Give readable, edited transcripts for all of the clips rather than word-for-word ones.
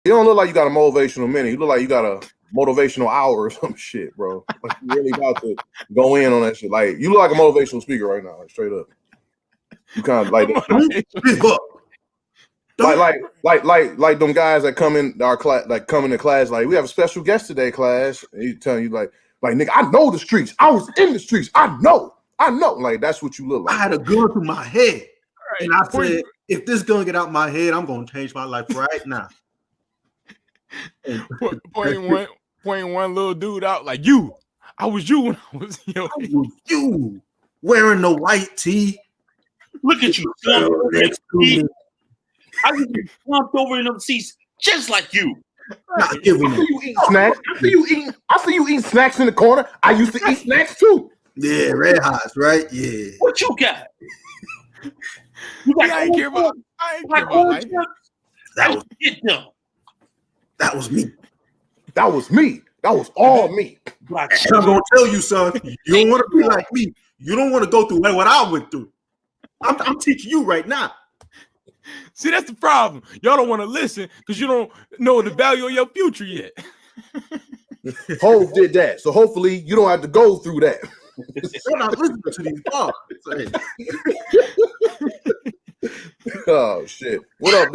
You don't look like you got a motivational minute. You look like you got a motivational hour or some shit, bro. Like you really about to go in on that shit. Like you look like a motivational speaker right now, like straight up. You kind of like like them guys that come in our class, like come into class, like we have a special guest today, class. And he's telling you like nigga, I know the streets. I was in the streets. I know. Like that's what you look like. I had a gun through my head, and I said, if this gun get out my head, I'm gonna change my life right now. Pointing one little dude out like you. I was you when I was you wearing the white tee. Look at you, I was slumped over in them seats just like you. I see you eat snacks. I see you eat snacks in the corner. I used to eat snacks too. Yeah, Red Hots, right? Yeah. What you got? I ain't care about life. That was me. That was me. That was all me. I'm gonna tell you, son. You don't want to be like me. You don't want to go through what I went through. I'm teaching you right now. See, that's the problem. Y'all don't want to listen because you don't know the value of your future yet. Hov did that, so hopefully you don't have to go through that. You're not listening to these bars. Oh shit! What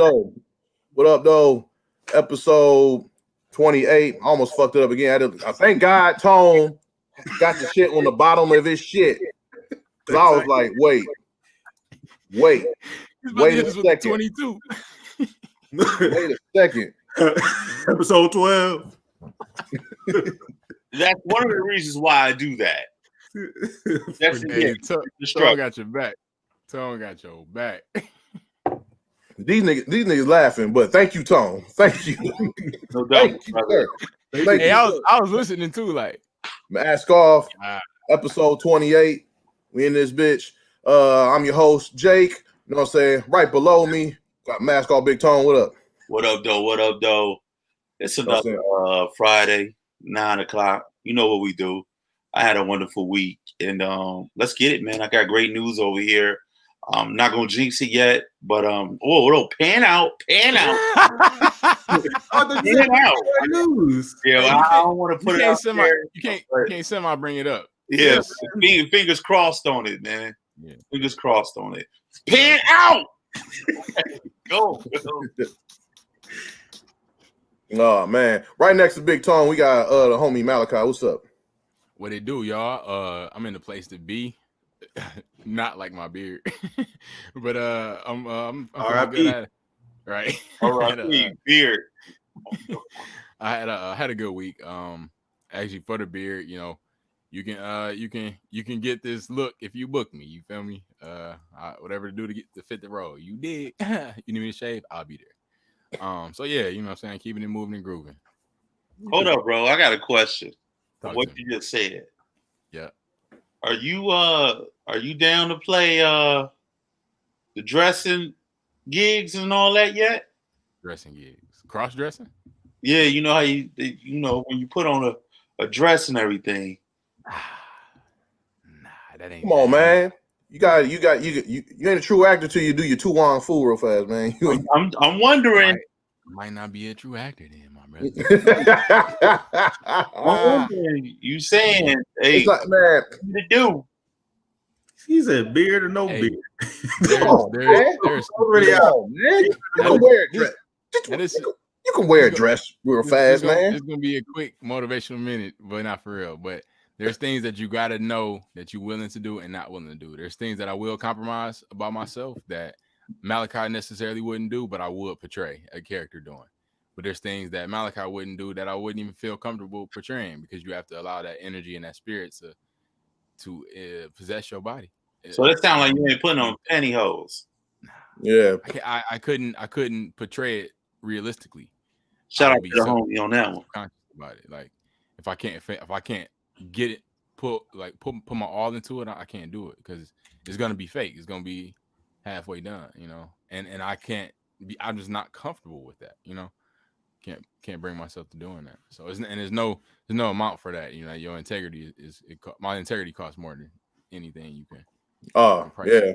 up, though? Episode 28. I almost fucked it up again. I thank God Tone got the shit on the bottom of his shit. Cause I was like, wait a second. 22. Wait a second. Episode 12. That's one of the reasons why I do that. That's Tone got your back. Tone got your back. These niggas laughing, but thank you, Tone. Thank you. No doubt, brother. Hey, I was listening too, like Mask Off, episode 28. We in this bitch. I'm your host, Jake. You know what I'm saying? Right below me, got Mask Off Big Tone. What up? What up, though? It's another Friday, 9:00. You know what we do. I had a wonderful week, and let's get it, man. I got great news over here. I'm not gonna jinx it yet, but pan out. Pan out. News. Yeah, I don't want to put it out there. You can't semi bring it up. Yes, fingers crossed on it, man. Yeah. Fingers crossed on it. Pan out. Go. Oh man, right next to Big Tone, we got the homie Malachi. What's up? What it do, y'all? I'm in the place to be. Not like my beard, but I'm good at it. Right. R.I.P. beard. I had a good week. Actually for the beard, you know, you can get this look if you book me. You feel me? Whatever to do to fit the role. You did. You need me to shave? I'll be there. So yeah, you know what I'm saying, keeping it moving and grooving. Hold up, bro. I got a question. What you just said. Yeah. Are you down to play the dressing gigs and all that yet? Dressing gigs. Cross dressing? Yeah, you know how when you put on a dress and everything. Nah, that ain't. Come on, man. You ain't a true actor till you do your Tu Wong Fu real fast, man. I'm wondering. Might not be a true actor then, my brother. You saying, hey, it's like, man, what to do? He said beard or no beard. There's already out, man. You can wear a dress. You can wear a dress real fast, man. It's gonna be a quick motivational minute, but not for real. But there's things that you gotta know that you're willing to do and not willing to do. There's things that I will compromise about myself that Malachi necessarily wouldn't do, but I would portray a character doing. But there's things that Malachi wouldn't do that I wouldn't even feel comfortable portraying, because you have to allow that energy and that spirit to possess your body. So that sounds like you ain't putting on pantyhose. Yeah, I couldn't portray it realistically. Shout out to the homie on that one. Conscious about it. Like if I can't get it, put my all into it, I can't do it, because it's gonna be fake. It's gonna be halfway done, you know. And I can't be. I'm just not comfortable with that, you know. Can't bring myself to doing that. So there's no amount for that. You know, your integrity my integrity costs more than anything you can. Oh yeah.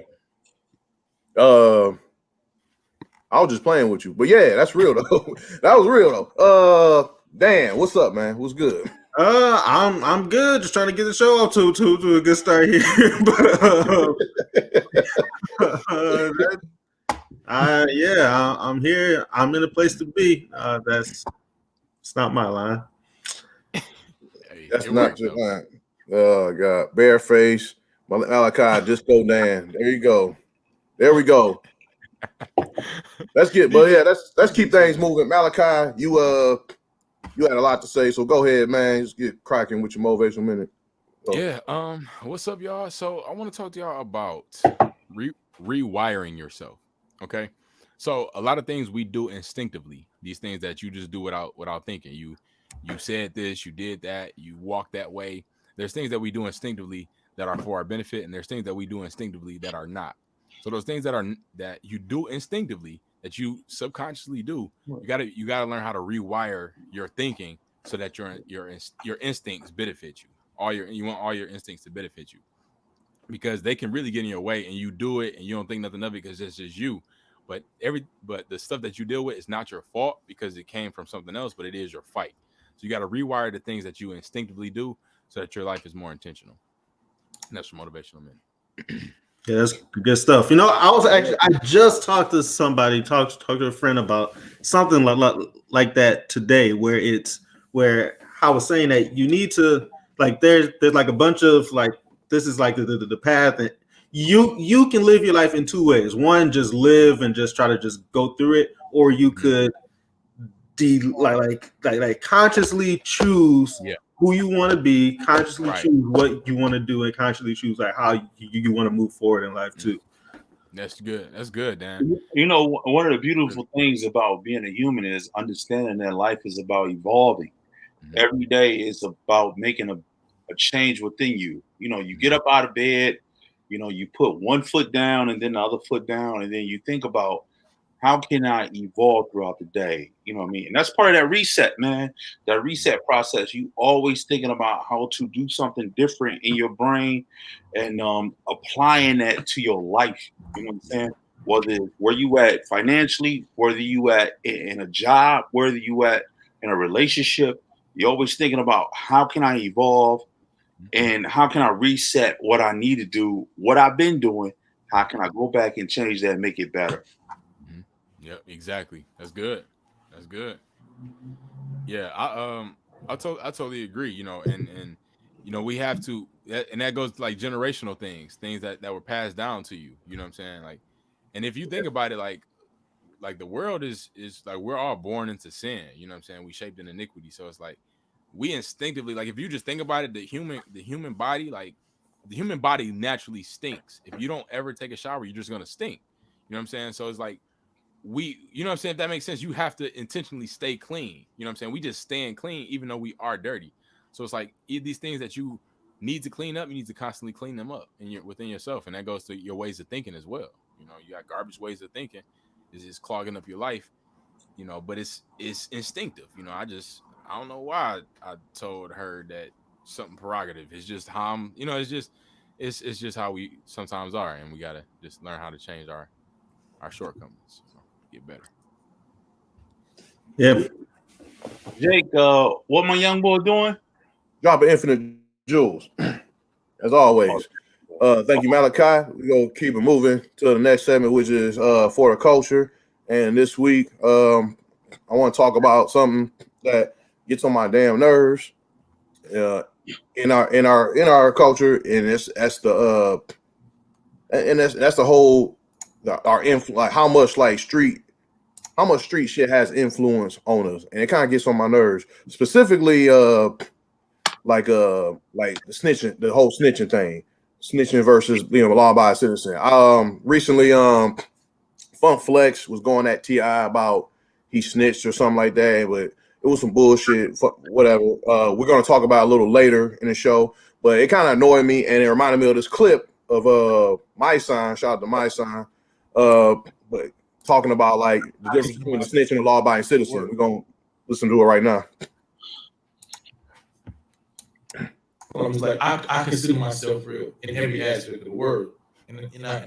I was just playing with you. But yeah, that's real though. That was real though. Dan, what's up, man? What's good? I'm good. Just trying to get the show off to a good start here. But I'm here. I'm in a place to be. It's not my line. Hey, That's it not works your though. line. Oh God, Bareface, Malachi, Disco Dan. There you go. There we go. Let's keep things moving. Malachi, you had a lot to say, so go ahead, man. Just get cracking with your motivational minute. Go. Yeah. What's up, y'all? So I want to talk to y'all about rewiring yourself. Okay. So a lot of things we do instinctively. These things that you just do without thinking. You said this, you did that, you walked that way. There's things that we do instinctively that are for our benefit, and there's things that we do instinctively that are not. So those things that you do instinctively, that you subconsciously do, you gotta learn how to rewire your thinking so that your instincts benefit you. You want all your instincts to benefit you, because they can really get in your way, and you do it and you don't think nothing of it because it's just you. But the stuff that you deal with is not your fault because it came from something else, but it is your fight. So you got to rewire the things that you instinctively do so that your life is more intentional. And that's your motivational minute. Yeah, that's good stuff. I just talked to somebody, talked to a friend about something like that today, where I was saying that you need to, like, there's like a bunch of, like, this is like the path, and you can live your life in two ways. One, just live and just try to just go through it, or you could consciously choose Yeah. who you want to be, consciously Right. choose what you want to do, and consciously choose like how you want to move forward in life too. That's good. That's good, Dan. You know, one of the beautiful things about being a human is understanding that life is about evolving. Mhm. Every day is about making a change within you. You know, you get up out of bed, you know, you put one foot down and then the other foot down, and then you think about how can I evolve throughout the day? You know what I mean? And that's part of that reset, man. That reset process. You always thinking about how to do something different in your brain and applying that to your life. You know what I'm saying? Whether where you at financially, whether you at in a job, whether you at in a relationship, you're always thinking about how can I evolve and how can I reset what I need to do, what I've been doing. How can I go back and change that and make it better? Yep, exactly. That's good. That's good. Yeah, I totally agree. And we have to, and that goes to like generational things that were passed down to you. You know what I'm saying? Like, and if you think about it, like the world is like we're all born into sin. You know what I'm saying? We shaped in iniquity, so it's like we instinctively, like if you just think about it, the human body naturally stinks. If you don't ever take a shower, you're just gonna stink. You know what I'm saying? So it's like you know what I'm saying? If that makes sense, you have to intentionally stay clean. You know what I'm saying? We just stand clean even though we are dirty. So it's like these things that you need to clean up, you need to constantly clean them up within yourself. And that goes to your ways of thinking as well. You got garbage ways of thinking is just clogging up your life, but it's instinctive. I don't know why I told her that something prerogative. It's just how it's just how we sometimes are, and we gotta just learn how to change our shortcomings. Get better. Yeah. Jake, what my young boy doing? Dropping infinite jewels, as always. Thank you, Malachi. We're gonna keep it moving to the next segment, which is for the culture. And this week, I want to talk about something that gets on my damn nerves in our culture, and that's the whole our influence, like how much street shit has influence on us, and it kind of gets on my nerves. Specifically, like the snitching, the whole snitching thing, snitching versus being a law-abiding citizen. Recently, Funk Flex was going at Ti about he snitched or something like that, but it was some bullshit. Whatever. We're gonna talk about it a little later in the show, but it kind of annoyed me, and it reminded me of this clip of My Sign. Shout out to My Sign. But talking about like the difference between the snitch and the law-abiding citizen. We're gonna listen to it right now. I was like, I consider myself real in every aspect of the word, and I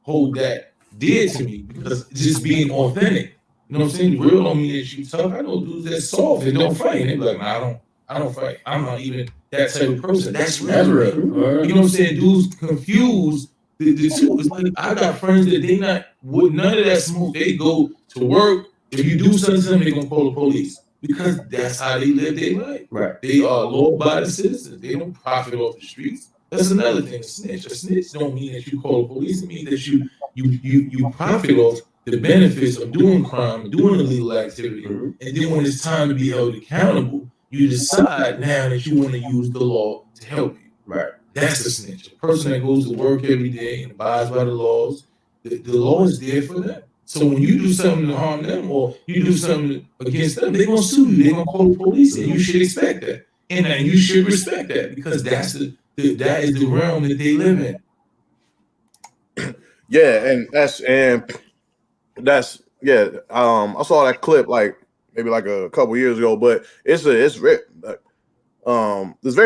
hold that did to me because just being authentic. You know what I'm saying? Real don't mean that you tough. I know dudes that soft and don't fight. And they be like, nah, I don't fight. I'm not even that type of person. That's real. You know what I'm saying? Dudes confuse the two. It's like I got friends that they not with none of that smoke. They go to work. If you do something to them, they gonna call the police because that's how they live their life. Right. They are law-abiding citizens. They don't profit off the streets. That's another thing. A snitch don't mean that you call the police. It means that you profit off the benefits of doing crime, doing illegal activity, and then when it's time to be held accountable, you decide now that you want to use the law to help you. Right. That's the snitch. A person that goes to work every day and abides by the laws, the law is there for them. So when you do something to harm them or you do something against them, they're gonna sue you. They're gonna call the police, and you should expect that, and you should respect that because that is the realm that they live in. Yeah, and that's yeah. I saw that clip like maybe like a couple years ago, but it's very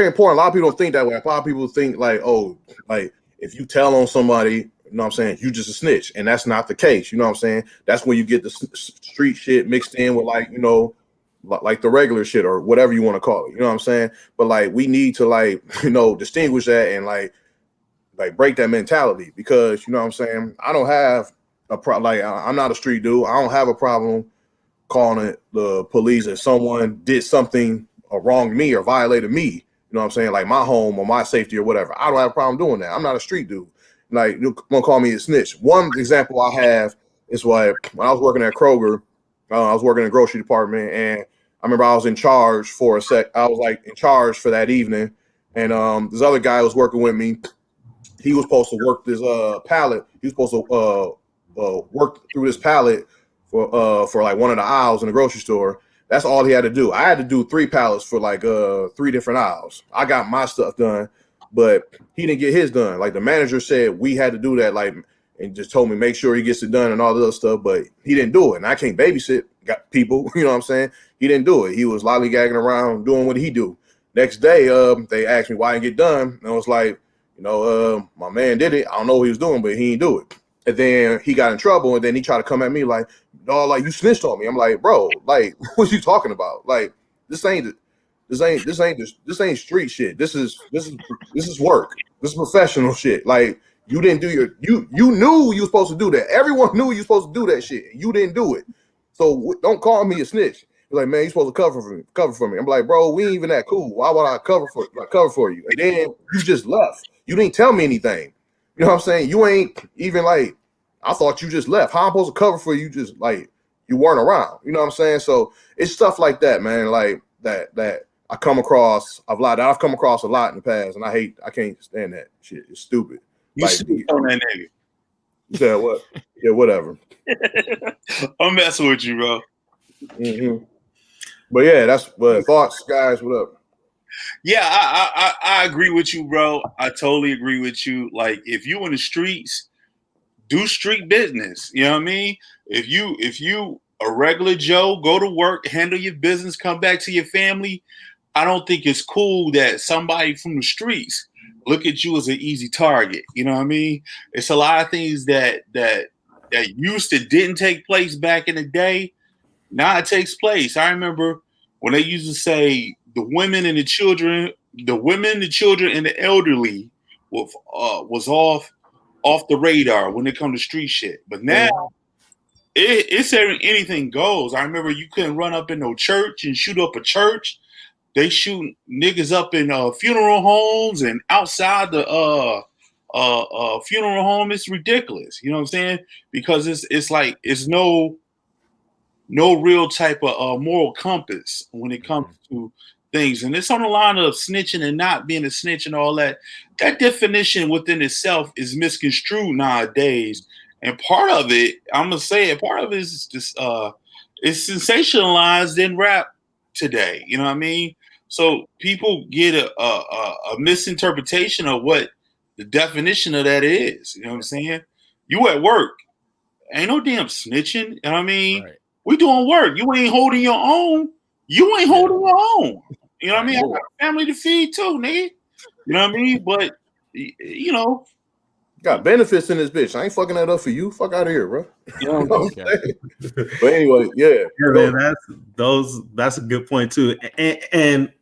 important. A lot of people don't think that way. A lot of people think like, oh, like if you tell on somebody, you know what I'm saying, you just a snitch, and that's not the case. You know what I'm saying? That's when you get the street shit mixed in with like, you know, like the regular shit or whatever you want to call it. You know what I'm saying? But like we need to like, you know, distinguish that and like break that mentality because you know what I'm saying? I don't have a problem. Like I'm not a street dude. I don't have a problem calling it the police if someone did something or wronged me or violated me. You know what I'm saying? Like my home or my safety or whatever. I don't have a problem doing that. I'm not a street dude. Like you're gonna call me a snitch. One example I have is when I was working at Kroger, I was working in the grocery department, and I remember I was in charge for a sec. I was like in charge for that evening, and this other guy was working with me. He was supposed to work this pallet. He was supposed to work through this pallet for like one of the aisles in the grocery store. That's all he had to do. I had to do 3 pallets for like 3 different aisles. I got my stuff done, but he didn't get his done. Like the manager said we had to do that, like, and just told me make sure he gets it done and all the other stuff, but he didn't do it. And I can't babysit got people, you know what I'm saying? He didn't do it. He was lollygagging around doing what he do. Next day, they asked me why I didn't get done, and I was like, you know, my man did it. I don't know what he was doing, but he didn't do it. And then he got in trouble, and then he tried to come at me like, "No, like you snitched on me." I'm like, "Bro, like, what you talking about? Like, this ain't street shit. This is work. This is professional shit. Like, you didn't do you knew you were supposed to do that. Everyone knew you were supposed to do that shit. You didn't do it. So don't call me a snitch." He's like, "Man, you supposed to cover for me." I'm like, "Bro, we ain't even that cool. Why would I cover for you?" And then you just left. You didn't tell me anything. You know what I'm saying? You ain't even like, I thought you just left. How am I supposed to cover for you? Just like you weren't around. You know what I'm saying? So it's stuff like that, man. Like that I've come across a lot in the past, and I can't stand that shit. It's stupid. You like, on that nigga. You said what? Yeah, whatever. I'm messing with you, bro. Mm-hmm. But yeah, that's what thoughts, guys. What up? Yeah, I agree with you, bro. I totally agree with you. Like, if you in the streets, do street business. You know what I mean? If you a regular Joe, go to work, handle your business, come back to your family. I don't think it's cool that somebody from the streets look at you as an easy target. You know what I mean? It's a lot of things that used to didn't take place back in the day. Now it takes place. I remember when they used to say the women, the children, and the elderly was off the radar when it comes to street shit. But now it's anything goes. I remember you couldn't run up in no church and shoot up a church. They shoot niggas up in funeral homes and outside the funeral home. It's ridiculous. You know what I'm saying? Because it's like it's no real type of moral compass when it comes to things. And it's on the line of snitching and not being a snitch and all that. That definition within itself is misconstrued nowadays. And part of it, I'm going to say it, part of it is just, it's sensationalized in rap today. You know what I mean? So people get a misinterpretation of what the definition of that is. You know what I'm saying? You at work. Ain't no damn snitching. You know what I mean? Right. We doing work. You ain't holding your own. You ain't holding your own. You know what I mean? I got a family to feed too, nigga. You know what I mean? But, you know, Got benefits in this bitch. I ain't fucking that up for you. Fuck out of here, bro. You know, Okay. But anyway, yeah. Yeah, man, that's a good point too. And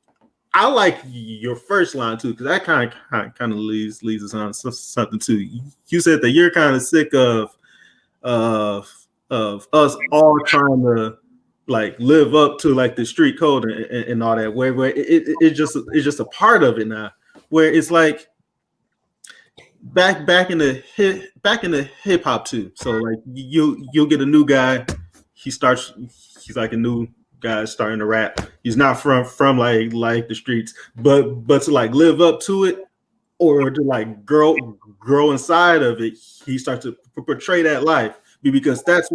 I like your first line too, because that kind of leads us on something too. You said that you're kind of sick of us all trying to like live up to like the street code and all that. Where it's just a part of it now. Where it's like back in the hip hop too. So like you'll get a new guy. He's like a new guy starting to rap. He's not from like the streets, but to like live up to it or to like grow inside of it, he starts to portray that life because that's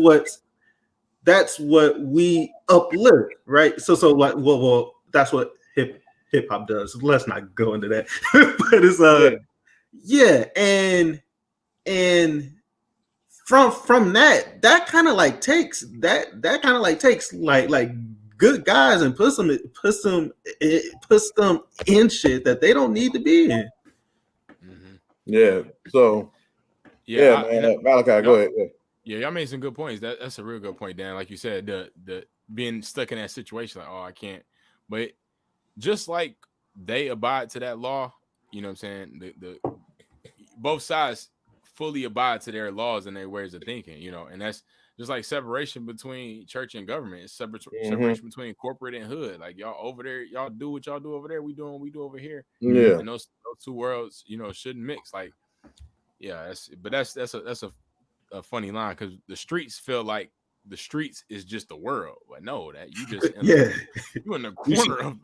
what we uplift, right? So like well that's what hip hop does. Let's not go into that. But it's yeah, and from that kind of like takes like good guys and puts them in shit that they don't need to be in. Mm-hmm. Yeah. So yeah, man. Malachi, go ahead. Yeah, y'all made some good points. That's a real good point, Dan. Like you said, the being stuck in that situation, like, oh, I can't. But just like they abide to that law, you know what I'm saying? The both sides fully abide to their laws and their ways of thinking, you know, and that's just like separation between church and government. It's separation between corporate and hood. Like y'all over there, y'all do what y'all do over there. We do what we do over here. Yeah. And those two worlds, you know, shouldn't mix. Like, yeah, that's a funny line because the streets feel like the streets is just the world. But no, that you just you in the corner of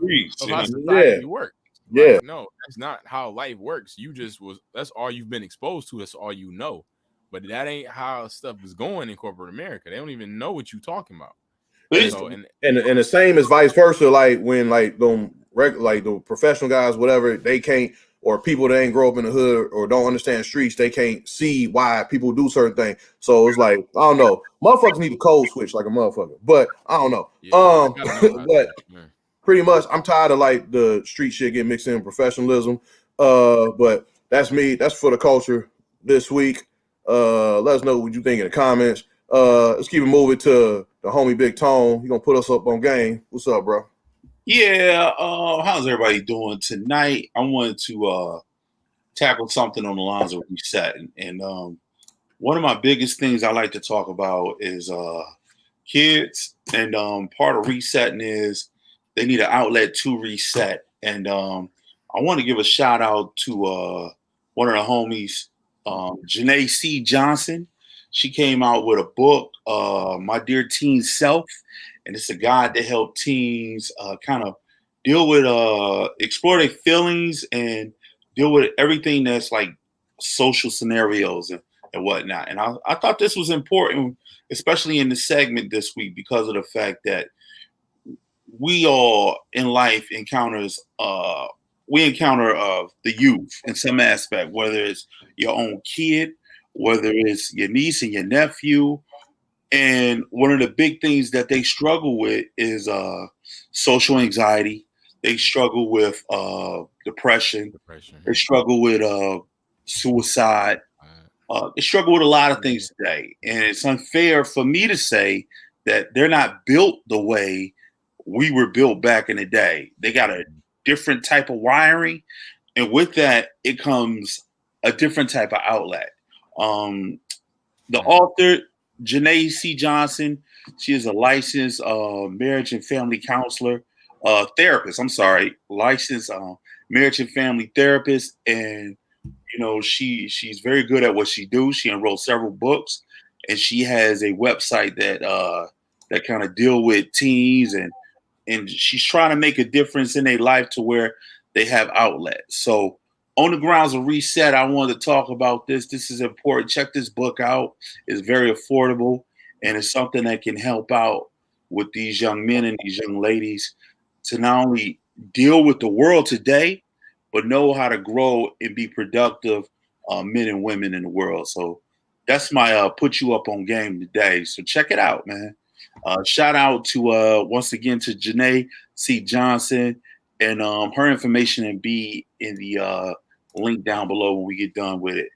how society works. Yeah. Like, no, that's not how life works. You just that's all you've been exposed to. That's all you know. But that ain't how stuff is going in corporate America. They don't even know what you're talking about. And the same as vice versa. Like when like the professional guys, whatever, they can't, or people that ain't grow up in the hood or don't understand streets, they can't see why people do certain things. So it's like, I don't know, motherfuckers need a code switch like a motherfucker. But I don't know. But pretty much, I'm tired of like the street shit getting mixed in professionalism. But that's me. That's for the culture this week. Let us know what you think in the comments. Let's keep it moving to the homie Big Tone. He gonna put us up on game. What's up, bro? Yeah. How's everybody doing tonight? I wanted to tackle something on the lines of resetting, and one of my biggest things I like to talk about is kids, and part of resetting is they need an outlet to reset. And I want to give a shout out to one of the homies, Janae C. Johnson. She came out with a book, My Dear Teen Self, and it's a guide to help teens kind of deal with, explore their feelings and deal with everything that's like social scenarios and whatnot. And I thought this was important, especially in the segment this week, because of the fact that we all in life encounter the youth in some aspect, whether it's your own kid, whether it's your niece and your nephew. And one of the big things that they struggle with is social anxiety. They struggle with depression. They struggle with suicide. They struggle with a lot of things today. And it's unfair for me to say that they're not built the way we were built back in the day. They got a different type of wiring. And with that, it comes a different type of outlet. The author, Janae C. Johnson, she is a licensed marriage and family counselor, therapist. Licensed marriage and family therapist. And, you know, she's very good at what she do. She enrolled several books, and she has a website that kind of deal with teens, and she's trying to make a difference in their life to where they have outlets. So on the grounds of reset, I wanted to talk about this. This is important. Check this book out. It's very affordable, and it's something that can help out with these young men and these young ladies to not only deal with the world today, but know how to grow and be productive men and women in the world. So that's my put you up on game today. So check it out, man. Shout out to once again to Janae C. Johnson, and her information will be in the link down below when we get done with it.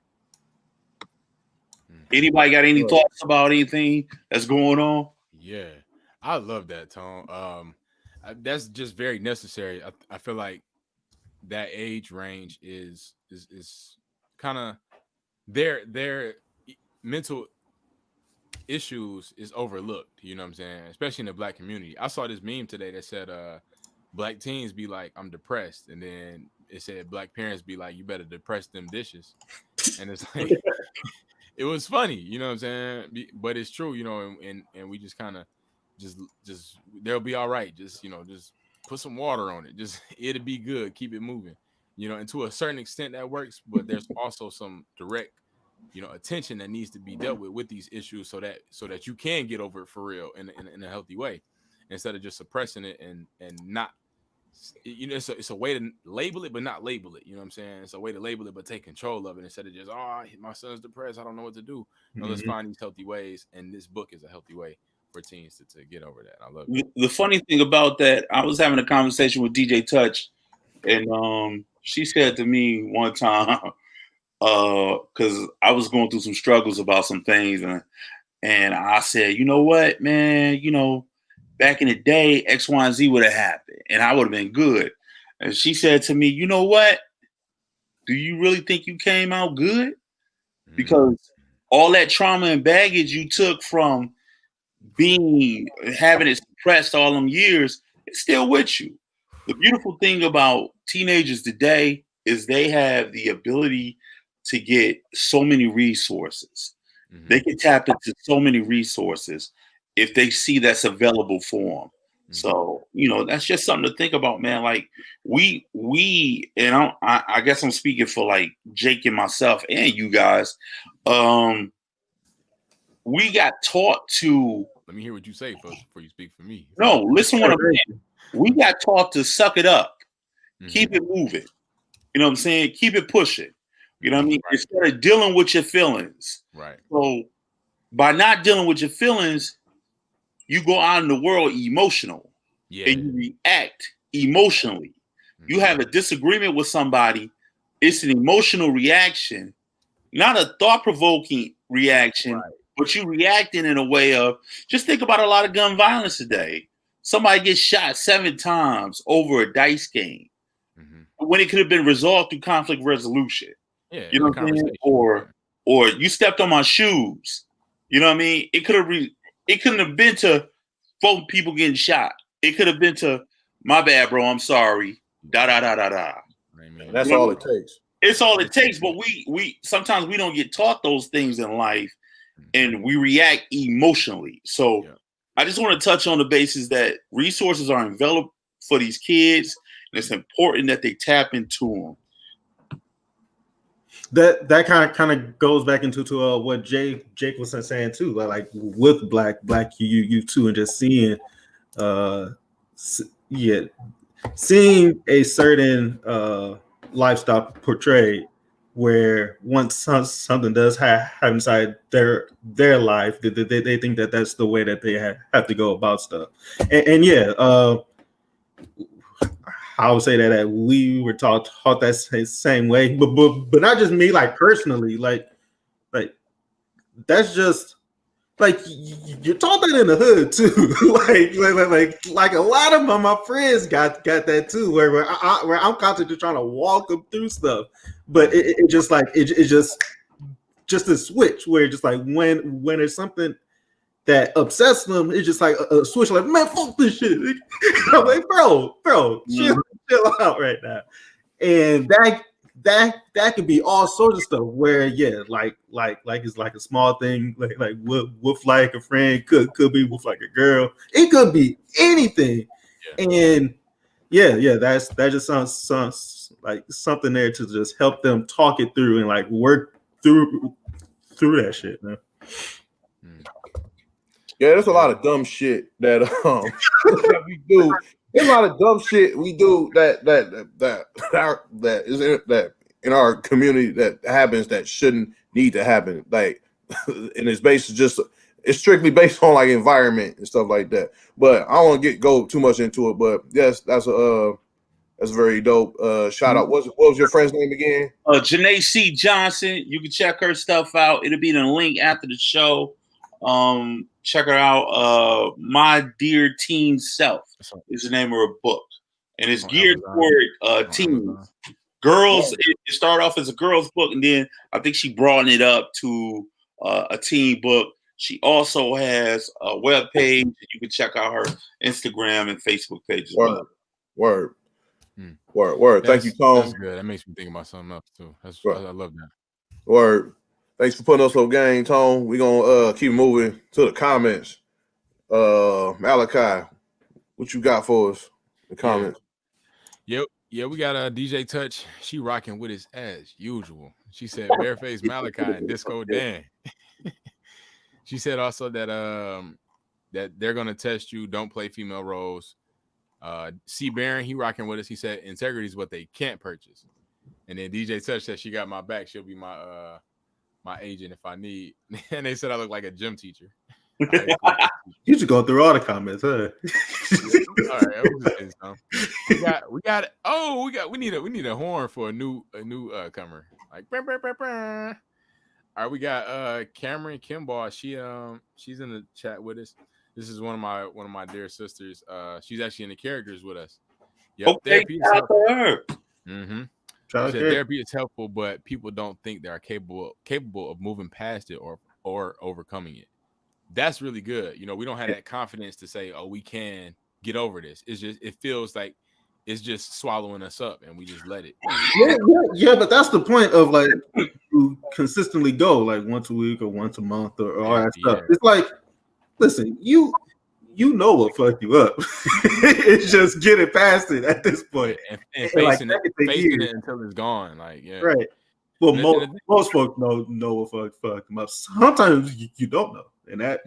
Anybody got any thoughts about anything that's going on? Yeah, I love that, Tone. That's just very necessary. I feel like that age range is kind of their mental issues is overlooked. You know what I'm saying? Especially in the Black community. I saw this meme today that said, Black teens be like, I'm depressed, and then it said Black parents be like, you better depress them dishes, and it's like. It was funny, you know what I'm saying? But it's true, you know, and we just kind of just they'll be all right. Just, you know, just put some water on it. Just it'll be good. Keep it moving. You know, and to a certain extent that works, but there's also some direct, you know, attention that needs to be dealt with these issues so that you can get over it for real in a healthy way instead of just suppressing it and not. You know, it's a way to label it, but not label it. You know what I'm saying? It's a way to label it, but take control of it instead of just, my son's depressed, I don't know what to do. No, let's find these healthy ways, and this book is a healthy way for teens to get over that. I love it. The funny thing about that, I was having a conversation with DJ Touch, and she said to me one time, because I was going through some struggles about some things, and I said, you know what, man, you know, back in the day, X, Y, and Z would have happened, and I would have been good. And she said to me, you know what? Do you really think you came out good? Because all that trauma and baggage you took from having it suppressed all them years, it's still with you. The beautiful thing about teenagers today is they have the ability to get so many resources. They can tap into so many resources if they see that's available for them. So, you know, that's just something to think about, man. Like we, and I guess I'm speaking for like Jake and myself and you guys. We got taught to. Let me hear what you say first before you speak for me. No, listen what I'm saying. We got taught to suck it up, keep it moving. You know what I'm saying? Keep it pushing. You know what I mean? Right. Instead of dealing with your feelings. Right. So by not dealing with your feelings, you go out in the world emotional. Yeah. And you react emotionally. You have a disagreement with somebody. It's an emotional reaction, not a thought-provoking reaction, right. But you reacting in a way of, just think about a lot of gun violence today. Somebody gets shot 7 times over a dice game when it could have been resolved through conflict resolution. Yeah, you know what I'm saying? Or you stepped on my shoes. You know what I mean? It couldn't have been to 4 people getting shot. It could have been to, my bad, bro, I'm sorry. Da da da da da. And that's all it takes. It's all it takes. But we sometimes we don't get taught those things in life, and we react emotionally. So I just want to touch on the basis that resources are available for these kids, and it's important that they tap into them. That kind of goes back into what Jake was saying too, like with black you too, and just seeing seeing a certain lifestyle portrayed, where once something does happen inside their life, they think that that's the way that they have to go about stuff, and I would say that we were taught that same way, but not just me, like personally, like that's just like you're taught that in the hood too. like a lot of my friends got that too, where I'm constantly trying to walk them through stuff, but it just like it's just a switch where just like when there's something that upsets them, it's just like a switch, like, man, fuck this shit. I'm like, bro, chill out right now. And that could be all sorts of stuff where, like it's like a small thing, like with like a friend, could be with like a girl. It could be anything. And that just sounds like something there to just help them talk it through and like work through that shit, man. Yeah, there's a lot of dumb shit that that we do. There's a lot of dumb shit we do that in our community that happens that shouldn't need to happen. Like, and it's strictly based on like environment and stuff like that. But I don't want to go too much into it. But yes, that's That's very dope. Shout out. What was your friend's name again? Janae C. Johnson. You can check her stuff out. It'll be in the link after the show. Check her out. My Dear Teen Self is the name of her book, and it's geared toward teens. Girls. It started off as a girls' book, and then I think she broadened it up to a teen book. She also has a web page. You can check out her Instagram and Facebook page as well. Word. Thank you, Tom. That's good. That makes me think about something else too. I love that. Word. Thanks for putting us on game, Tom. We're gonna keep moving to the comments. Malachi, what you got for us? The comments. Yeah, we got a DJ Touch. She rocking with us as usual. She said Bareface Malachi and Disco Dan. She said also that that they're gonna test you. Don't play female roles. C Baron, he rocking with us. He said integrity is what they can't purchase. And then DJ Touch said she got my back. She'll be my agent if I need. And they said I look like a gym teacher. You should go through all the comments, huh? All right, we need a horn for a new comer. Like bah, bah, bah, bah. All right, we got Cameron Kimball. She's in the chat with us. This is one of my dear sisters. She's actually in the characters with us. Yep, therapy is helpful. Mm-hmm. She said therapy is helpful, but people don't think they are capable of moving past it or overcoming it. That's really good. We don't have that confidence to say, "Oh, we can get over this." It feels like it's just swallowing us up, and we just let it. Yeah, but that's the point of like you consistently go like once a week or once a month or all that stuff. It's like, listen, you know what fucked you up. It's just getting past it at this point and facing it until it's gone. Like, yeah, right. Well, most folks know what fucked them up. Sometimes you don't know, and that's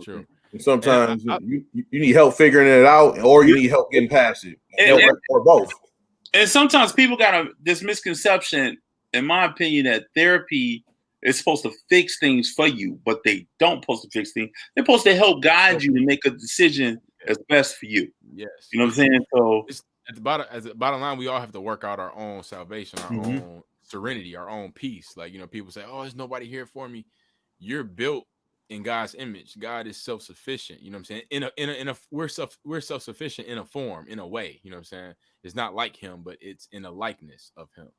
true. And sometimes you need help figuring it out, or you need help getting past it, or both. And sometimes people got this misconception, in my opinion, that therapy is supposed to fix things for you, but they don't supposed to fix things. They're supposed to help guide you to make a decision that's best for you. Yes, you know what I'm saying. So at the bottom line, we all have to work out our own salvation, our own serenity, our own peace. Like, people say, "Oh, there's nobody here for me." You're built in God's image. God is self-sufficient. You know what I'm saying? We're self-sufficient in a form, in a way. You know what I'm saying? It's not like him, but it's in a likeness of him.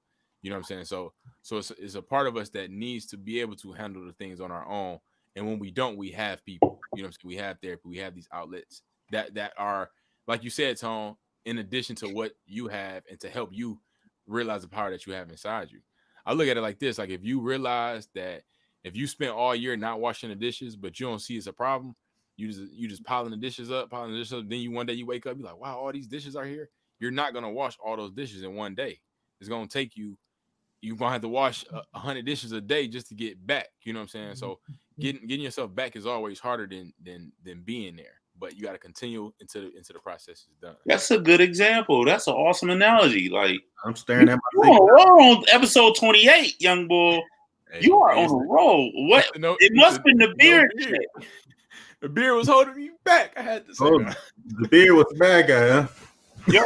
You know what I'm saying? So it's a part of us that needs to be able to handle the things on our own. And when we don't, we have people. You know what I'm saying? We have therapy. We have these outlets that are, like you said, Tone, in addition to what you have, and to help you realize the power that you have inside you. I look at it like this: like, if you realize that if you spent all year not washing the dishes, but you don't see it's a problem, you just piling the dishes up. Then one day you wake up, you're like, wow, all these dishes are here. You're not gonna wash all those dishes in one day. It's gonna take you. You're gonna have to wash 100 dishes a day just to get back. You know what I'm saying? So getting yourself back is always harder than being there. But you got to continue until the process is done. That's a good example. That's an awesome analogy. Like, I'm staring at my thing. We're on episode 28, young boy. Hey, you are on a roll. What? It must have been the beard. The beard was holding me back. I had to say that. The beard was the bad guy, huh? Yo,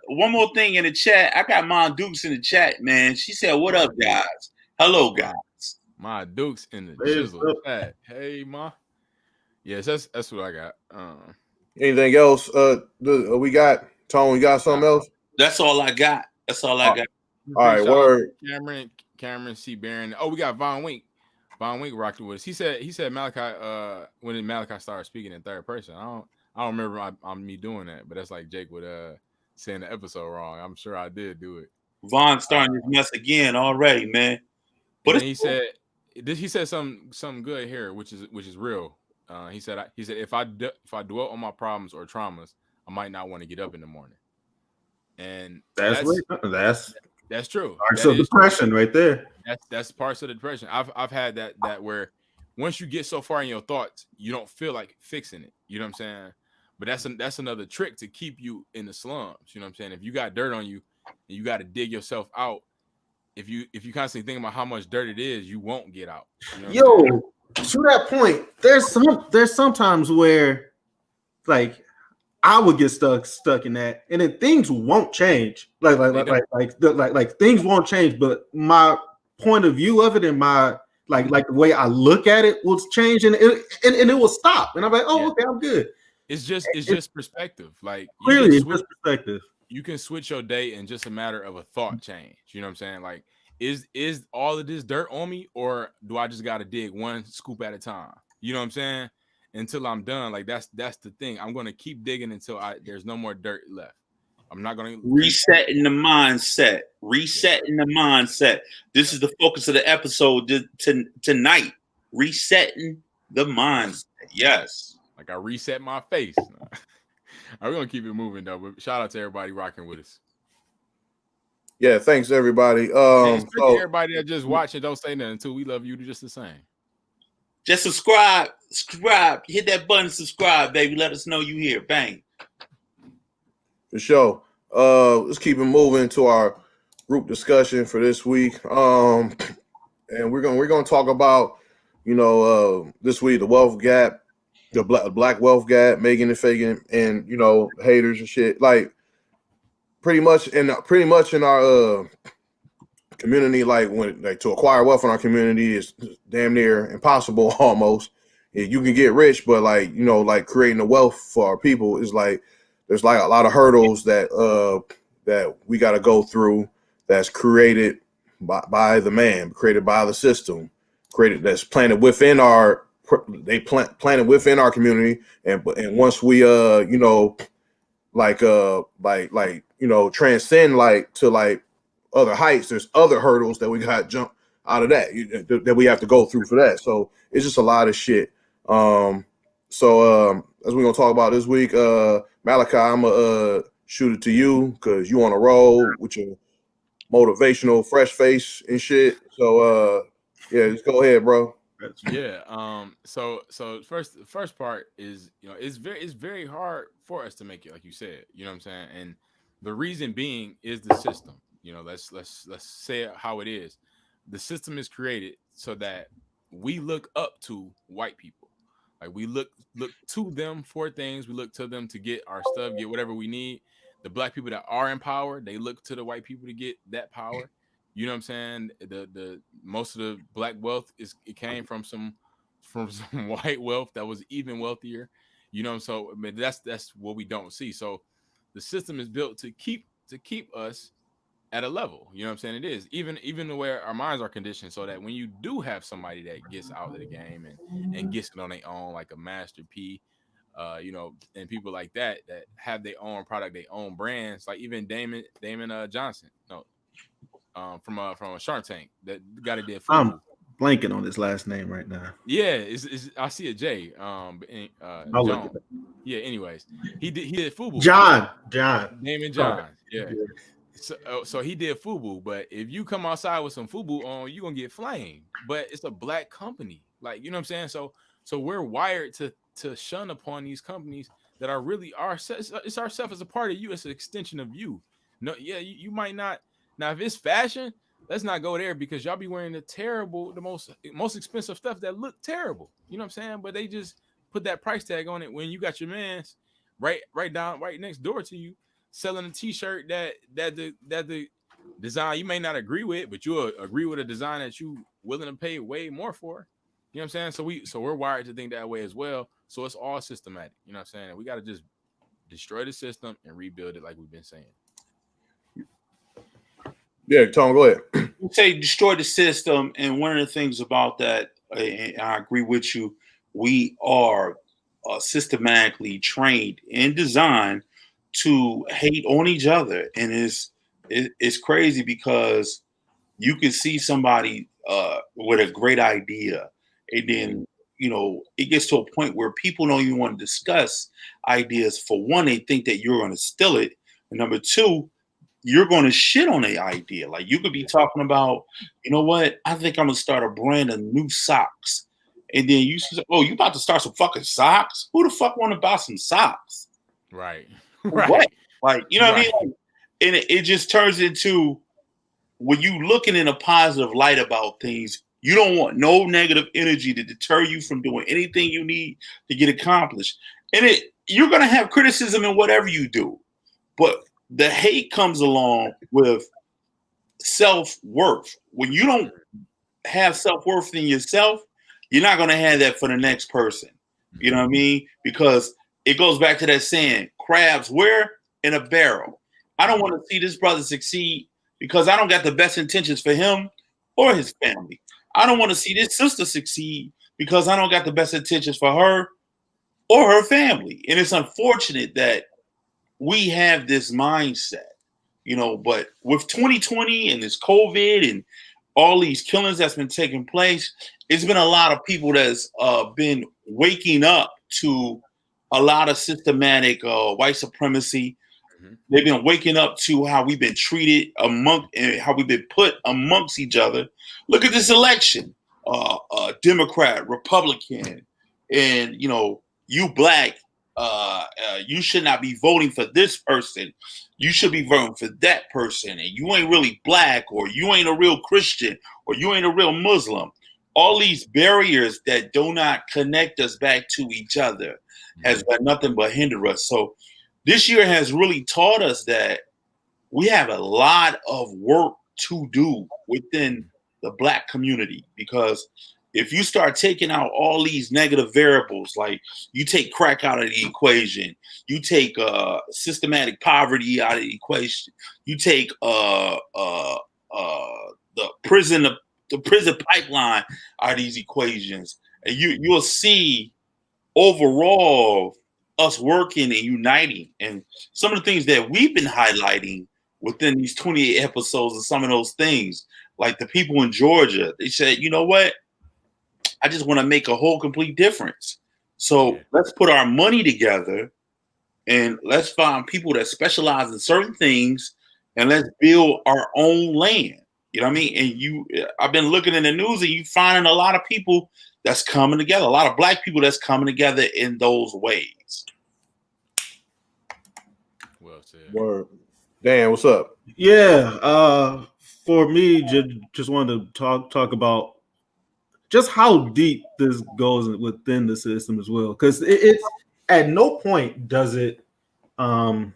one more thing in the chat. I got Mon Dukes in the chat, man. She said, "What up, guys? Hello, guys." My Dukes in the chisel chat. Hey, Ma. Yes, that's what I got. Anything else? We got Tone. We got something else. That's all I got. All right, word. Cameron C. Barron. Oh, we got Von Wink. Von Wink rocked with us. He said Malachi. When Malachi started speaking in third person, I don't remember me doing that, but that's like Jake would saying the episode wrong. I'm sure I did do it. Von starting his mess again already, man. But he said something good here, which is real. He said if I dwell on my problems or traumas, I might not want to get up in the morning. And that's true. Parts of depression right there. That's parts of the depression. I've had that where once you get so far in your thoughts, you don't feel like fixing it. You know what I'm saying? But that's another trick to keep you in the slums. You know what I'm saying? If you got dirt on you and you got to dig yourself out, if you constantly think about how much dirt it is, you won't get out. You know to that point, there's sometimes where, like, I would get stuck in that, and then things won't change. Like things won't change. But my point of view of it and my like the way I look at it will change, and it will stop. And I'm like, oh, okay, I'm good. It's just perspective. Like Clearly, it's just perspective. You can switch your day in just a matter of a thought change. You know what I'm saying? Like, is all of this dirt on me, or do I just got to dig one scoop at a time? You know what I'm saying? Until I'm done. Like that's the thing. I'm gonna keep digging until there's no more dirt left. I'm not gonna resetting the mindset. Resetting the mindset. This is the focus of the episode tonight. Resetting the mindset. Yes. Like I reset my face. We're gonna keep it moving though. But shout out to everybody rocking with us. Yeah, thanks everybody. Everybody that just watch and don't say nothing too. We love you just the same. Just subscribe, hit that button, subscribe, baby. Let us know you here. Bang. For sure. Let's keep it moving to our group discussion for this week. And we're gonna talk about, this week the wealth gap, the black wealth gap, Megan and Fagan, and haters and shit. Like pretty much in our community, to acquire wealth in our community is damn near impossible almost. You can get rich, but creating the wealth for our people is there's a lot of hurdles that we got to go through. That's created by the man, created by the system, that's planted within planted within our community, and once we transcend to other heights, there's other hurdles that we got to jump out of that we have to go through for that. So it's just a lot of shit. As we're gonna talk about this week, Malachi, I'm gonna shoot it to you because you on a roll with your motivational fresh face and shit. So yeah, just go ahead, bro. Yeah. So first part is it's very hard for us to make it, like you said. You know what I'm saying? And the reason being is the system. Let's say it how it is. The system is created so that we look up to white people. Like we look to them for things. We look to them to get our stuff, get whatever we need. The black people that are in power, they look to the white people to get that power. You know what I'm saying? The most of the black wealth it came from some white wealth that was even wealthier. So I mean, that's what we don't see. So the system is built to keep us at a level. You know what I'm saying? It is even the way our minds are conditioned, so that when you do have somebody that gets out of the game and gets it on their own, like a Master P, and people like that have their own product, their own brands, like even Damon Johnson, from a Shark Tank, that guy that did food. I'm blanking on his last name right now. Yeah, I see a J. John. Yeah. Anyways, he did FUBU. John. Damon John. Yeah. So he did FUBU, but if you come outside with some FUBU on, you're gonna get flamed. But it's a black company, like, you know what I'm saying. So we're wired to shun upon these companies that are really it's ourself as a part of you. It's an extension of you. No, yeah, you might not. Now, if it's fashion, let's not go there, because y'all be wearing the most expensive stuff that look terrible. You know what I'm saying? But they just put that price tag on it when you got your man's right next door to you selling a t-shirt that the design you may not agree with, but you'll agree with a design that you willing to pay way more for. You know what I'm saying? So we're wired to think that way as well. So it's all systematic. You know what I'm saying? And we got to just destroy the system and rebuild it, like we've been saying. Yeah, Tom, go ahead. You say destroy the system, and one of the things about that, and I agree with you, we are systematically trained and designed to hate on each other. And it's crazy, because you can see somebody with a great idea, and then it gets to a point where people don't even want to discuss ideas. For one, they think that you're going to steal it, and number two, you're going to shit on the idea. Like, you could be talking about, you know what, I think I'm going to start a brand of new socks, and then you say, oh, you about to start some fucking socks? Who the fuck want to buy some socks? Right. What? Like, you know what I mean? Like, and it just turns into, when you looking in a positive light about things, you don't want no negative energy to deter you from doing anything you need to get accomplished. And you're gonna have criticism in whatever you do, but the hate comes along with self-worth. When you don't have self-worth in yourself, you're not gonna have that for the next person. You know what I mean? Because it goes back to that saying, crabs where? In a barrel. I don't want to see this brother succeed because I don't got the best intentions for him or his family. I don't want to see this sister succeed because I don't got the best intentions for her or her family. And it's unfortunate that we have this mindset, you know, but with 2020 and this COVID and all these killings that's been taking place, it's been a lot of people that's been waking up to a lot of systematic white supremacy. They've been waking up to how we've been treated and how we've been put amongst each other. Look at this election, Democrat, Republican, and you know, you black, you should not be voting for this person. You should be voting for that person, and you ain't really black, or you ain't a real Christian, or you ain't a real Muslim. All these barriers that do not connect us back to each other has done nothing but hinder us. So this year has really taught us that we have a lot of work to do within the black community, because if you start taking out all these negative variables, like you take crack out of the equation, you take systematic poverty out of the equation, you take the prison pipeline out of these equations, and you'll see overall us working and uniting. And some of the things that we've been highlighting within these 28 episodes of some of those things, like the people in Georgia, they said, you know what? I just want to make a whole complete difference. So let's put our money together and let's find people that specialize in certain things and let's build our own land. You know what I mean? And I've been looking in the news and you finding a lot of people that's coming together, a lot of black people that's coming together in those ways. Well said. Word. Dan, what's up? Yeah, for me, just wanted to talk about just how deep this goes within the system as well, because it's at no point does it at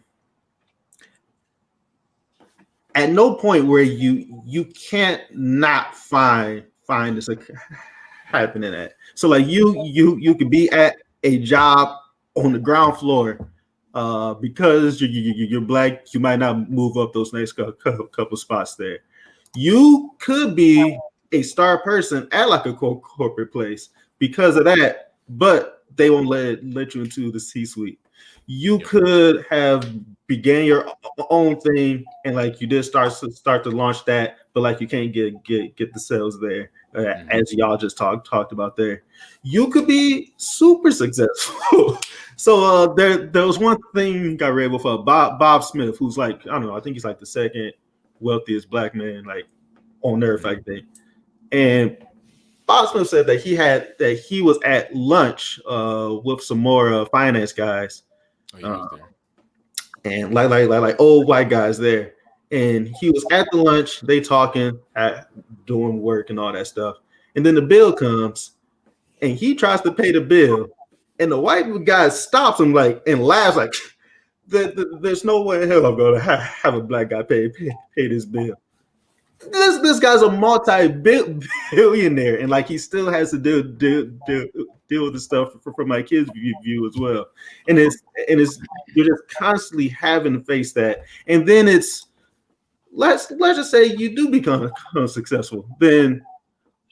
no point where you can't not find this happening at. So like you could be at a job on the ground floor, because you're black, you might not move up those next couple spots there. You could be a star person at like a corporate place because of that, but they won't let you into the C-suite. You could have began your own thing and like you did start to launch that, but like you can't get the sales there, as y'all just talked about there. You could be super successful. So there was one thing I read with Bob Smith, who's like, I don't know, I think he's like the second wealthiest black man like on earth, I think. And Bob Smith said that he was at lunch with some more finance guys, and like old white guys there. And he was at the lunch, they talking, doing work and all that stuff. And then the bill comes, and he tries to pay the bill, and the white guy stops him like and laughs like, "There's no way in hell I'm going to have a black guy pay this bill." This guy's a multi-billionaire, and like he still has to deal with the stuff from my kids' view as well. And it's you're just constantly having to face that. And then it's let's just say you do become successful, then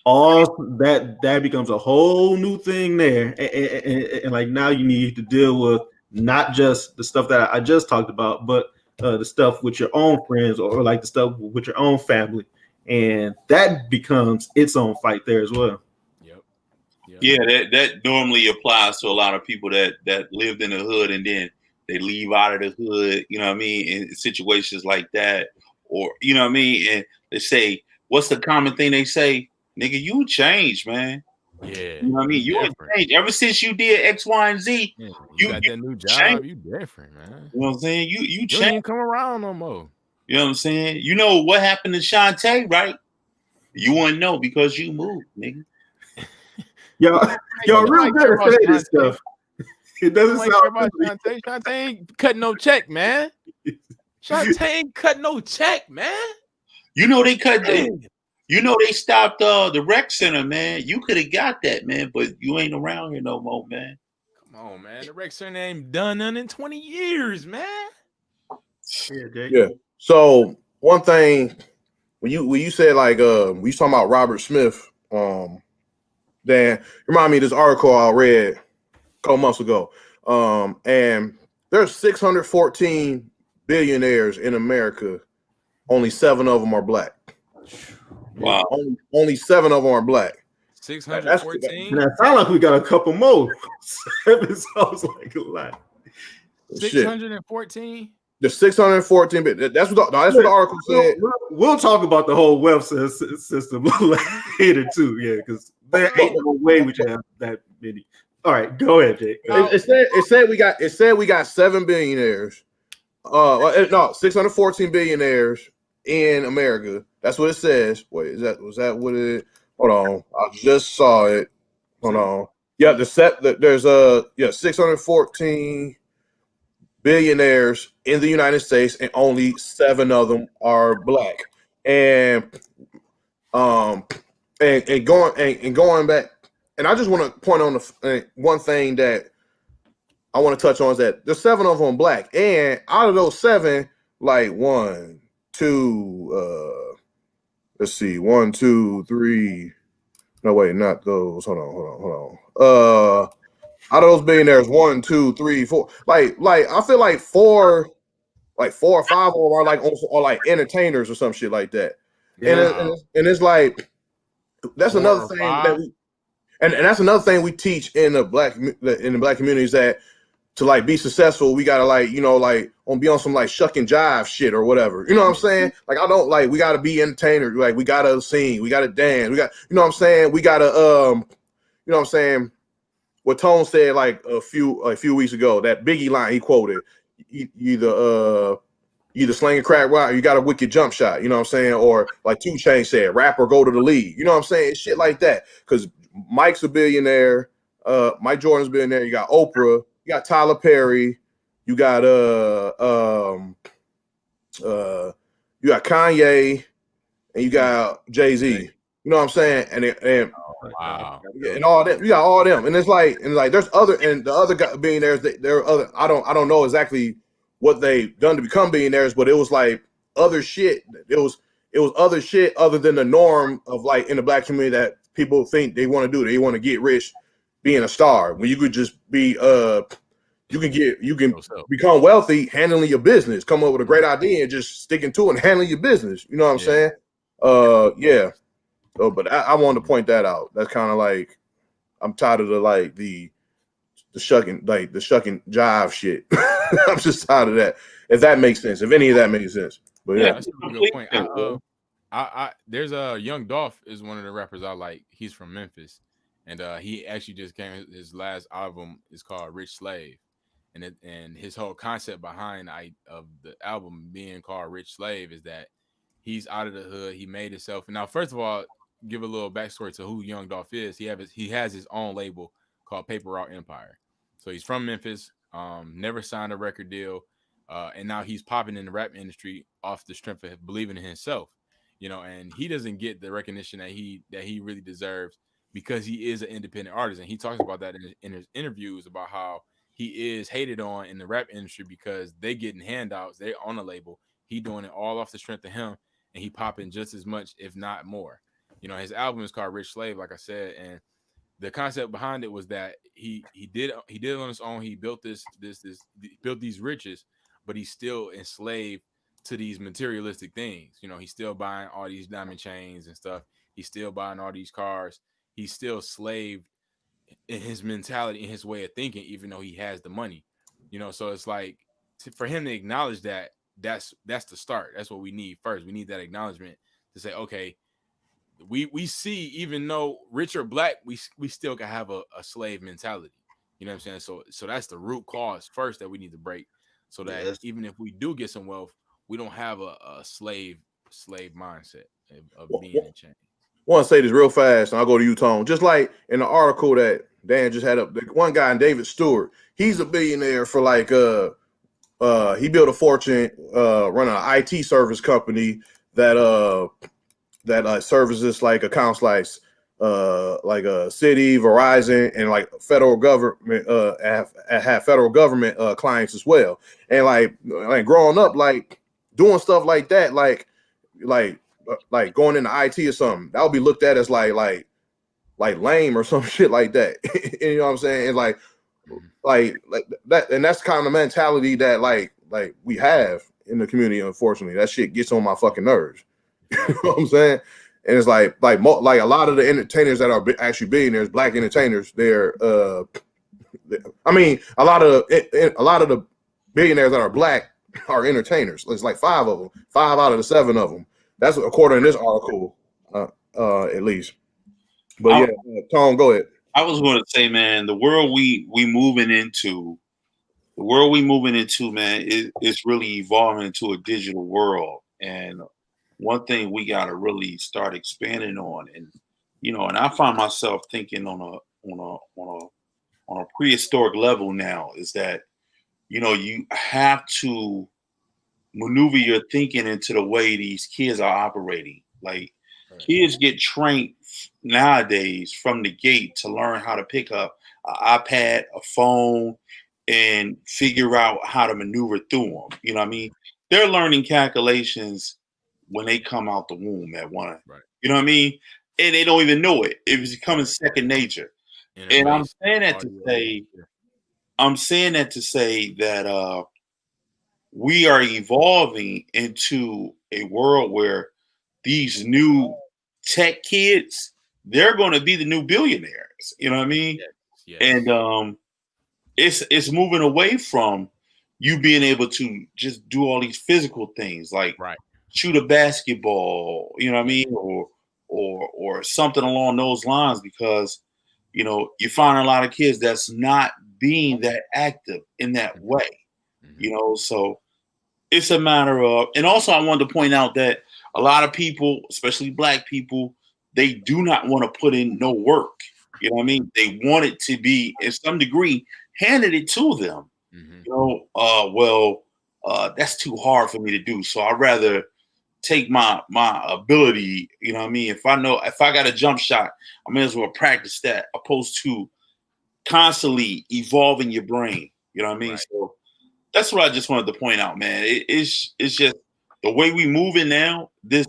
all that becomes a whole new thing there, and like now you need to deal with not just the stuff that I just talked about, but the stuff with your own friends or like the stuff with your own family, and that becomes its own fight there as well. Yep. Yeah, that normally applies to a lot of people that lived in the hood and then they leave out of the hood, you know what I mean, in situations like that. Or, you know what I mean, and they say, what's the common thing they say? Nigga, you changed, man. Yeah. You know what I mean? You ain't changed. Ever since you did X, Y, and Z, you got that new job, changed. you different, man. You know what I'm saying? You You changed. ain't come around no more. You know what I'm saying? You know what happened to Shantae, right? You wouldn't know because you moved, nigga. Y'all real good at saying this stuff. It doesn't Nobody sound care about Shantae. Shantae ain't cutting no check, man. Shantae ain't cutting no check, man. You know they cut. Man. You know they stopped the rec center, man. You could have got that, man, but you ain't around here no more, man. Come on, man. The rec center ain't done none in 20 years, man. Yeah, Jake. Yeah. So one thing when you said like we talking about Robert Smith, Dan, remind me of this article I read a couple months ago. And there's 614 billionaires in America. Only 7 of them are black. Wow. Only 7 of them are black. 614. And it sounds like we got a couple more. 7 sounds like a lot. 614. The 614 bit. That's what the article said. We'll talk about the whole wealth system later too. Yeah, because there ain't no way we should have that many. All right, go ahead, Jake. It said we got 7 billionaires. No, 614 billionaires in America. That's what it says. Wait, was that what it? Hold on, I just saw it. Hold on. Yeah, there's 614 billionaires in the United States, and only 7 of them are black. And going back, and I just want to point on one thing that I want to touch on is that there's 7 of them black, and out of those 7, like 1, 2, let's see, 1, 2, 3. No, wait, not those. Hold on. Out of those billionaires, 1, 2, 3, 4. Like I feel like 4 or 5 of them are like entertainers or some shit like that. Yeah. And it's like that's 4 another or thing 5. that and that's another thing we teach in the black community is that to like be successful, we gotta be on some like shuck and jive shit or whatever. You know what I'm saying? Like I don't like we gotta be entertainers. Like we gotta sing, we gotta dance, we got you know what I'm saying? We gotta you know what I'm saying? What Tone said like a few weeks ago, that Biggie line he quoted, either sling and crack rock, or you got a wicked jump shot, you know what I'm saying? Or like 2 Chainz said, rap or go to the league. You know what I'm saying? Shit like that. Because Mike's a billionaire, Mike Jordan's a billionaire, you got Oprah, you got Tyler Perry, you got you got Kanye, and you got Jay-Z. You know what I'm saying? And Wow. and all them, you got all them, and it's like there's other and the other billionaires. There are other. I don't know exactly what they've done to become billionaires, but it was like other shit. It was other shit other than the norm of like in the black community that people think they want to do. They want to get rich, being a star. When you could just be you can become wealthy handling your business, come up with a great idea and just sticking to it and handling your business. You know what I'm saying? Yeah. So, but I wanted to point that out. That's kind of like I'm tired of the shucking jive shit. I'm just tired of that. If that makes sense, if any of that makes sense. But yeah, That's a really good point. There's a Young Dolph is one of the rappers I like. He's from Memphis, and he actually just came. His last album is called Rich Slave, and his whole concept behind of the album being called Rich Slave is that he's out of the hood. He made himself. Now, first of all, give a little backstory to who Young Dolph is. He has his own label called Paper Route Empire. So he's from Memphis. Never signed a record deal, and now he's popping in the rap industry off the strength of believing in himself. You know, and he doesn't get the recognition that he really deserves because he is an independent artist, and he talks about that in his interviews about how he is hated on in the rap industry because they getting handouts. They're on a label. He doing it all off the strength of him, and he popping just as much, if not more. You know, his album is called Rich Slave, like I said, and the concept behind it was that he did it on his own. He built built these riches, but he's still enslaved to these materialistic things. You know, he's still buying all these diamond chains and stuff. He's still buying all these cars. He's still slaved in his mentality, in his way of thinking, even though he has the money. You know, so it's like for him to acknowledge that that's the start. That's what we need first. We need that acknowledgement to say, okay, we see, even though rich or black, we still can have a slave mentality. You know what I'm saying? So that's the root cause first that we need to break, so that even if we do get some wealth, we don't have a slave mindset of being in chains. want to say this real fast, and I'll go to you, Tone. Just like in the article that Dan just had up, the one guy, David Stewart, he's a billionaire for like he built a fortune running an IT service company that services like accounts like a city, Verizon, and like federal government have federal government clients as well. And like growing up, like doing stuff like that, like going into IT or something, that would be looked at as like lame or some shit like that. You know what I'm saying? And like that, and that's kind of mentality that like we have in the community. Unfortunately, that shit gets on my fucking nerves. You know what I'm saying? And it's like a lot of the entertainers that are actually billionaires, black entertainers, I mean, a lot of the billionaires that are black are entertainers. It's like 5 of them, 5 out of the 7 of them. That's according to this article, at least. But Tom, go ahead. I was going to say, man, the world we moving into, man, is really evolving into a digital world. And one thing we got to really start expanding on, and and I find myself thinking on a prehistoric level now, is that you have to maneuver your thinking into the way these kids are operating. Like kids get trained nowadays from the gate to learn how to pick up an iPad, a phone, and figure out how to maneuver through them. You know what I mean? They're learning calculations when they come out the womb at 1. Right. You know what I mean? And they don't even know it. It's becoming second nature. And I'm saying that to say that we are evolving into a world where these new tech kids, they're going to be the new billionaires. You know what I mean? Yes. And it's moving away from you being able to just do all these physical things like shoot a basketball, you know what I mean, or something along those lines, because you find a lot of kids that's not being that active in that way. So it's a matter of, and also I wanted to point out that a lot of people, especially black people, they do not want to put in no work. You know what I mean? They want it to be, in some degree, handed it to them. That's too hard for me to do. So I'd rather take my ability. You know what I mean? If I got a jump shot, I may as well practice that, opposed to constantly evolving your brain. You know what I mean? So that's what I just wanted to point out, man. It's just the way we moving now. This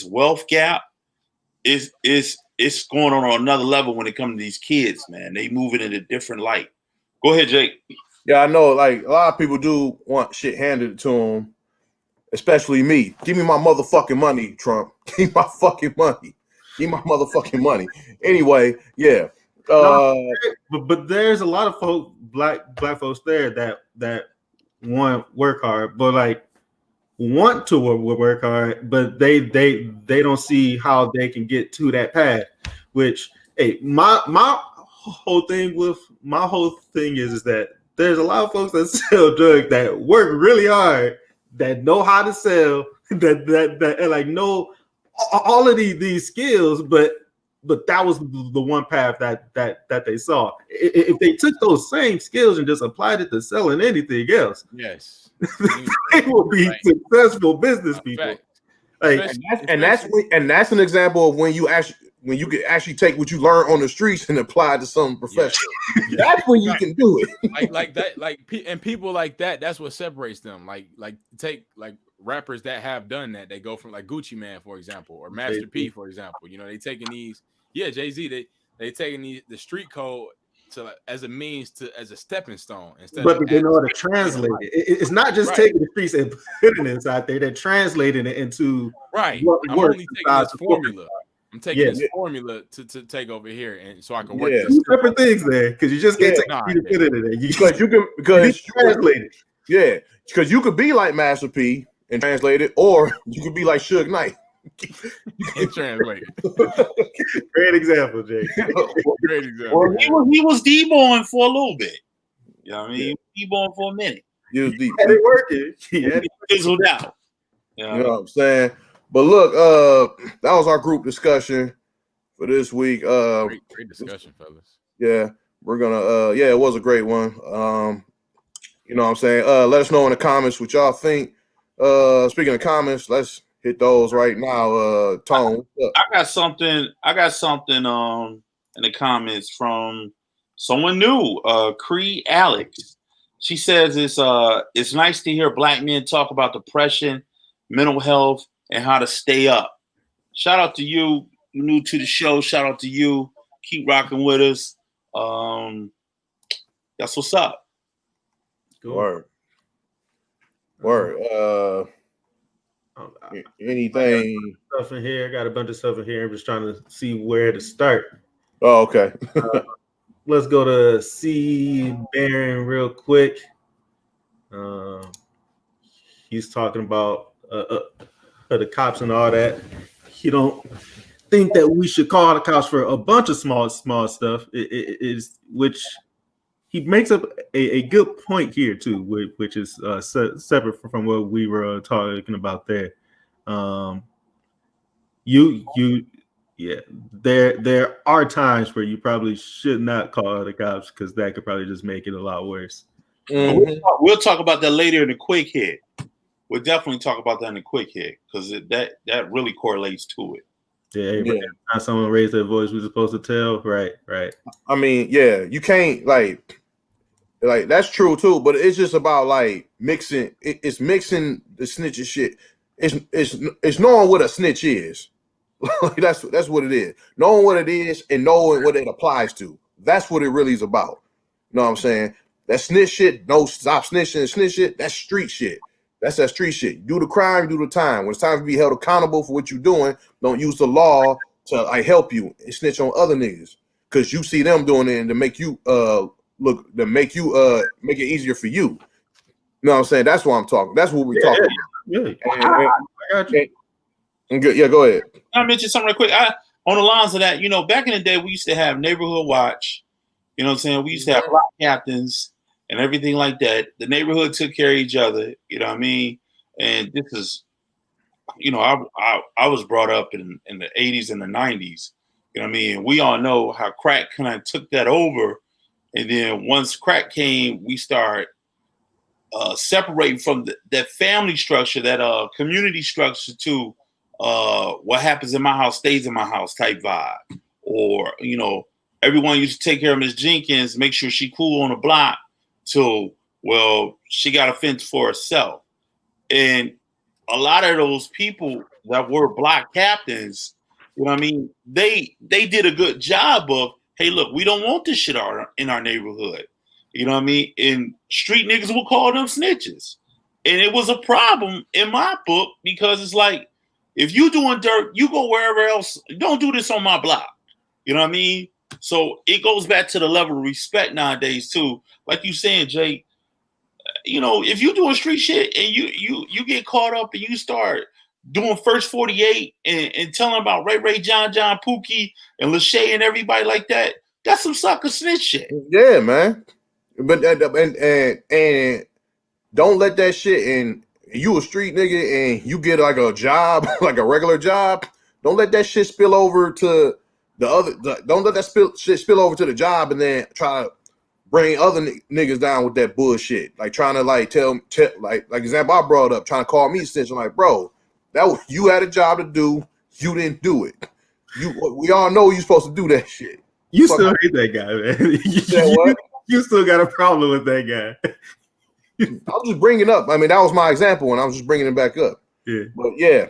wealth gap is going on another level when it comes to these kids, man. They moving in a different light. Go ahead, Jake. Yeah, I know. Like a lot of people do want shit handed to them, especially me. Give me my motherfucking money, Trump. Give me my fucking money. Give me my motherfucking money. Anyway, yeah. But there's a lot of black folks there that want work hard, but like want to work hard, but they don't see how they can get to that path. Which, hey, my whole thing is that there's a lot of folks that sell drugs that work really hard, that know how to sell, that like know all of these skills, but that was the one path that they saw. If they took those same skills and just applied it to selling anything else, they will be successful business people. Like, and that's an example of when you can actually take what you learn on the streets and apply it to some profession. That's when you can do it. like that, and people like that. That's what separates them. Like take rappers that have done that. They go from like Gucci Man, for example, or Master P, for example. They taking these. Yeah, Jay-Z. They taking the street code to as a means to as a stepping stone instead. But they know how to translate it. It's not just taking the streets and putting it inside there. They're translating it into I'm only taking this formula. I'm taking this formula to take over here, and so I can work. Two separate things there, because you just can't take the put it in there. Because translate it. Yeah, because you could be like Master P and translate it, or you could be like Suge Knight. You can't translate it. Great example, Jake. Great example. Well, he was D-boying for a little bit. You know what I mean? D-boying for a minute. He was deep. Had it working. He fizzled out. You know what I'm saying? But look, that was our group discussion. for this week. Great discussion, fellas. Yeah, we're gonna. Yeah, it was a great one. You know what I'm saying? Let us know in the comments what y'all think. Speaking of comments, let's hit those right now. Tone. I got something in the comments from someone new, Cree Alex. She says it's nice to hear Black men talk about depression, mental health, and how to stay up. Shout out to you. You're new to the show. Shout out to you. Keep rocking with us. That's what's up. Cool. Word. Anything? Stuff in here. I got a bunch of stuff in here. I'm just trying to see where to start. Oh, okay. Let's go to C. Baron real quick. He's talking about the cops and all that. He don't think that we should call the cops for a bunch of small stuff. It is which he makes up a good point here too, which is separate from what we were talking about there. There are times where you probably should not call the cops because that could probably just make it a lot worse. Mm-hmm. We'll talk about that later in the quick hit. We'll definitely talk about that in the quick hit because that really correlates to it. Yeah. Not someone raised their voice we're supposed to tell. Right. I mean, yeah, you can't like that's true too, but it's just about like mixing. It's mixing the snitch shit. It's knowing what a snitch is. Like that's what it is. Knowing what it is and knowing what it applies to. That's what it really is about. You know what I'm saying? That snitch shit, no stop snitching and snitch shit, that's street shit. That's that street shit. You do the crime, you do the time. When it's time to be held accountable for what you're doing, don't use the law to like help you and snitch on other niggas. Cause you see them doing it and to make you make it easier for you. You know what I'm saying? That's what I'm talking. That's what we're talking about. Yeah. I got you. Yeah, go ahead. I mentioned something real quick. On the lines of that, back in the day, we used to have neighborhood watch. You know what I'm saying? We used to have block captains and everything like that. The neighborhood took care of each other. You know what I mean? And this is, I was brought up in the 80s and the 90s. You know what I mean? And we all know how crack kind of took that over. And then once crack came, we start separating from that family structure, that community structure to what happens in my house stays in my house type vibe. Or, everyone used to take care of Miss Jenkins, make sure she cool on the block till, she got a fence for herself. And a lot of those people that were block captains, you know what I mean? They did a good job of, hey, look, we don't want this shit in our neighborhood. You know what I mean? And street niggas will call them snitches. And it was a problem in my book because it's like, if you doing dirt, you go wherever else. Don't do this on my block. You know what I mean? So it goes back to the level of respect nowadays too. Like you saying, Jay, if you doing street shit and you get caught up and you start doing First 48 and telling about Ray, John, Pookie, and Lachey and everybody like that, that's some sucker snitch shit. Yeah, man. But and don't let that shit and you a street nigga and you get like a job, like a regular job. Don't let that shit spill over to don't let that shit spill over to the job and then try to bring other niggas down with that bullshit. Like trying to like tell like example I brought up, trying to call me snitch. I'm like, bro, you had a job to do, you didn't do it. We all know you're supposed to do that shit. You still hate that guy, man. You still got a problem with that guy. I'm just bringing it up. I mean, that was my example, and I'm just bringing it back up. Yeah. But yeah.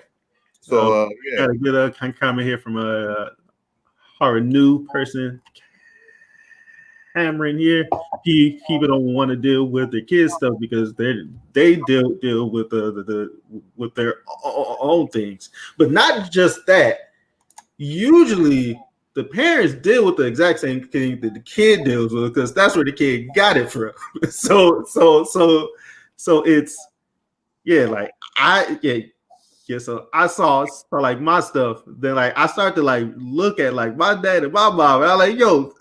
So got a good comment here from our new person, Cameron here. People don't want to deal with the kids stuff because they deal with with their own things, but not just that. Usually, the parents deal with the exact same thing that the kid deals with because that's where the kid got it from. So it's like so I saw like my stuff. Then like I started to like look at like my dad and my mom, and I'm like, yo,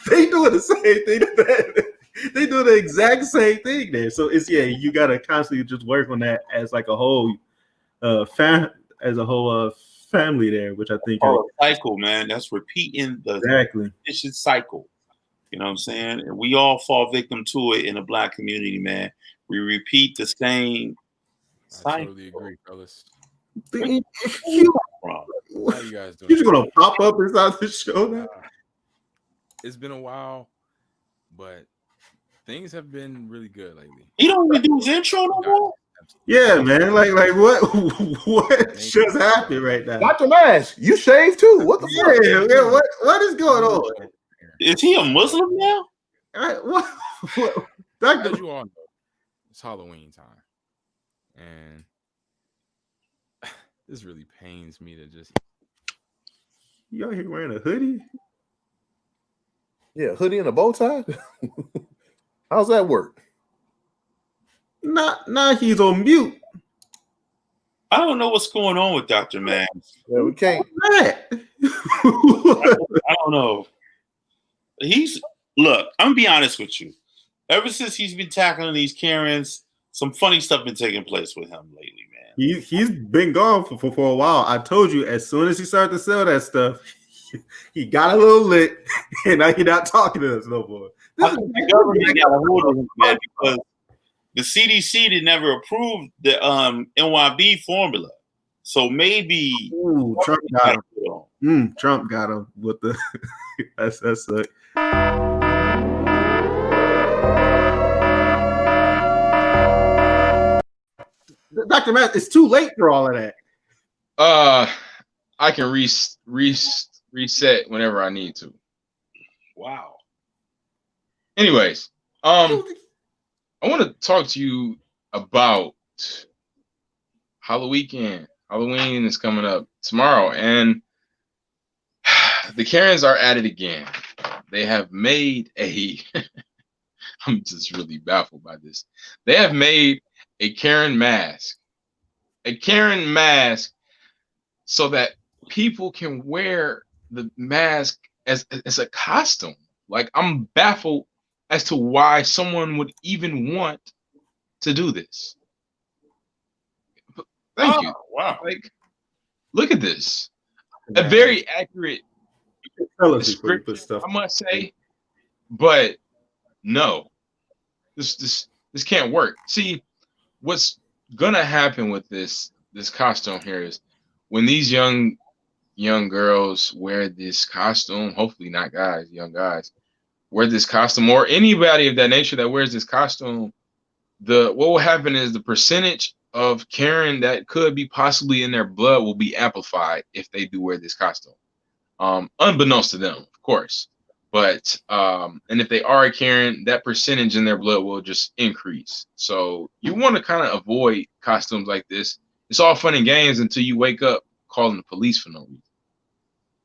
they doing the same thing. They do the exact same thing there. So it's you gotta constantly just work on that as like a whole family there, which I think a cycle, man. That's repeating the exactly vicious cycle. You know what I'm saying? And we all fall victim to it in the Black community, man. We repeat the same cycle. I totally agree, fellas. How you guys doing? You just gonna pop up inside the show now? It's been a while, but things have been really good lately. He don't even do his intro no more. Yeah, man. Like what just happened right now? Dr. Mask, you shaved too. What the fuck? Yeah, what is going on? Is he a Muslim now? What? As you all know, it's Halloween time, and this really pains me to just. You out here wearing a hoodie? Yeah, hoodie and a bow tie. How's that work? Nah, he's on mute. I don't know what's going on with Dr. Mask. Yeah, we can't. I don't know. Look, I'm gonna be honest with you. Ever since he's been tackling these Karens, some funny stuff been taking place with him lately, man. He's been gone for a while. I told you, as soon as he started to sell that stuff, he got a little lit, and now he's not talking to us no more. The government got a hold of him, man, because the CDC did never approve the NYB formula. So maybe Trump got him. Trump got him with the that's like. Dr. Matt, it's too late for all of that. I can reset whenever I need to. Wow. Anyways, I want to talk to you about Halloween. Halloween is coming up tomorrow, and the Karens are at it again. They have made a I'm just really baffled by this. They have made a Karen mask. A Karen mask so that people can wear the mask as a costume. Like, I'm baffled as to why someone would even want to do this. Thank you. Wow. Like, look at this. A very accurate description, I must say. But no, this can't work. See, what's gonna happen with this costume here is when these young girls wear this costume, hopefully not guys, young guys, wear this costume, or anybody of that nature that wears this costume, what will happen is the percentage of Karen that could be possibly in their blood will be amplified if they do wear this costume. Unbeknownst to them, of course. But and if they are a Karen, that percentage in their blood will just increase. So you want to kind of avoid costumes like this. It's all fun and games until you wake up calling the police for no reason.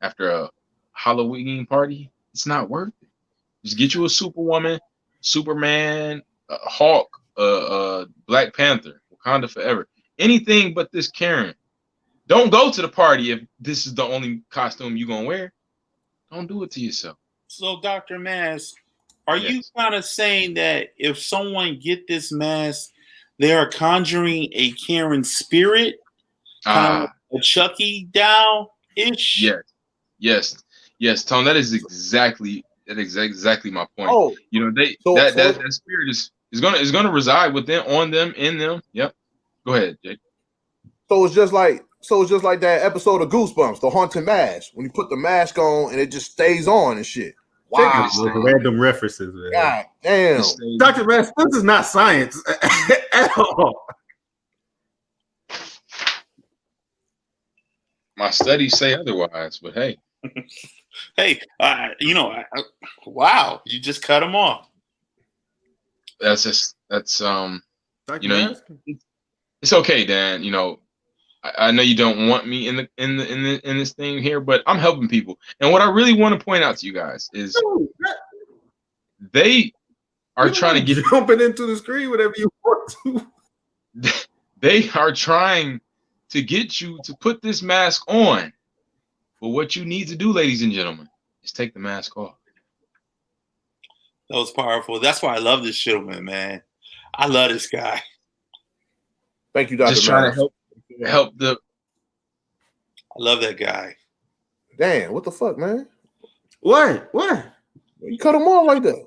After a Halloween party, it's not worth it. Just get you a Superwoman, Superman, Hulk, Black Panther, Wakanda Forever. Anything but this Karen. Don't go to the party if this is the only costume you're going to wear. Don't do it to yourself. So, Dr. Mask, are you kind of saying that if someone get this mask, they are conjuring a Karen spirit? Kind of a Chucky down-ish? Yes, Tom, that is exactly my point. Oh, you know, that spirit is gonna reside within, on them, in them. Yep. Go ahead, Jake. So it's just like that episode of Goosebumps, the haunted mask. When you put the mask on and it just stays on and shit. Wow. Random references, man. God damn. Dr. Mask, this is not science at all. My studies say otherwise, but hey. Hey, wow, you just cut him off. That's Dr. you know, Mask? it's okay, Dan. You know, I know you don't want me in this thing here, but I'm helping people. And what I really want to point out to you guys is they are trying to get jumping into the screen whatever you want to. They are trying to get you to put this mask on. But what you need to do, ladies and gentlemen, is take the mask off. That was powerful. That's why I love this gentleman, man. I love this guy. Thank you, Dr. Just trying to help the. love that guy. Damn, what the fuck, man? What? You cut him off like that?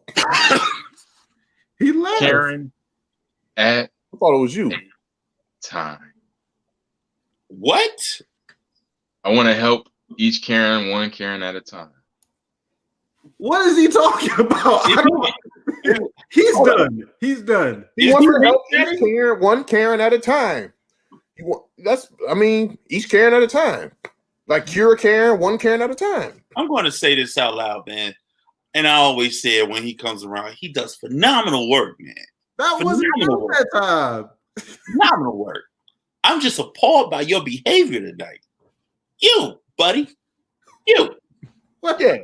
He left. Karen at I thought it was you. time. What? I want to help each Karen, one Karen at a time. What is he talking about? He's done. He's done. He wants to help each Karen, one Karen at a time. Each Karen at a time. Like cure a Karen, one Karen at a time. I'm going to say this out loud, man. And I always say it when he comes around. He does phenomenal work, man. That wasn't you that time. Phenomenal work. I'm just appalled by your behavior tonight. You, buddy. You. What? Yeah.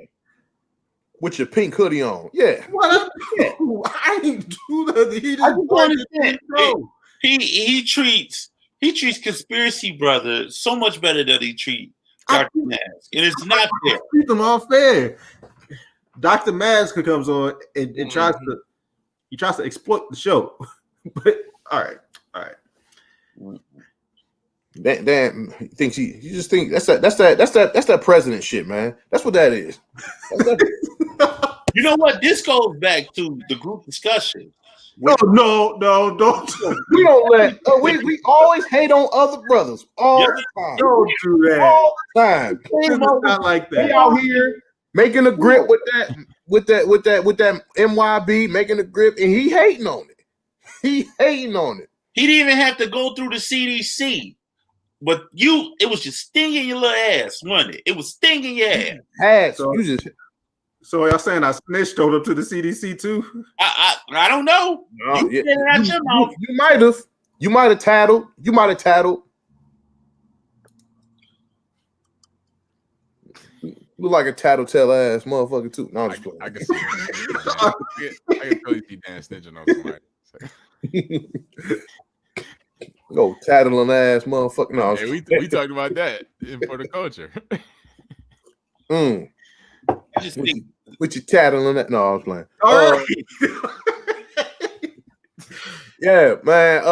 With your pink hoodie on. Yeah. What? Yeah. I didn't do that. He didn't. He treats Conspiracy Brother so much better than he treats Dr. Mask. And it's not fair. Treat them all fair. Dr. Mask comes on and tries to exploit the show. But all right. Damn, he thinks you just think that's that president shit, man. That's what that is. You know what? This goes back to the group discussion. No, don't. We don't let. We always hate on other brothers all the time. Don't do that all the time. It's not like that. They out here making a grip with that MYB, making a grip, and he hating on it. He didn't even have to go through the CDC. But it was just stinging your little ass, wasn't it? It was stinging your ass. So y'all saying I snitched on him to the CDC too? I don't know. No, you might have. You might have tattled. You look like a tattletale ass motherfucker too. No, I'm just playing. I can see it. I can totally see Dan snitching on somebody. Go tattling ass motherfucker. No, hey, we talked about that for the culture. I just think with your tattling that. No, I was playing. All right. Yeah, man.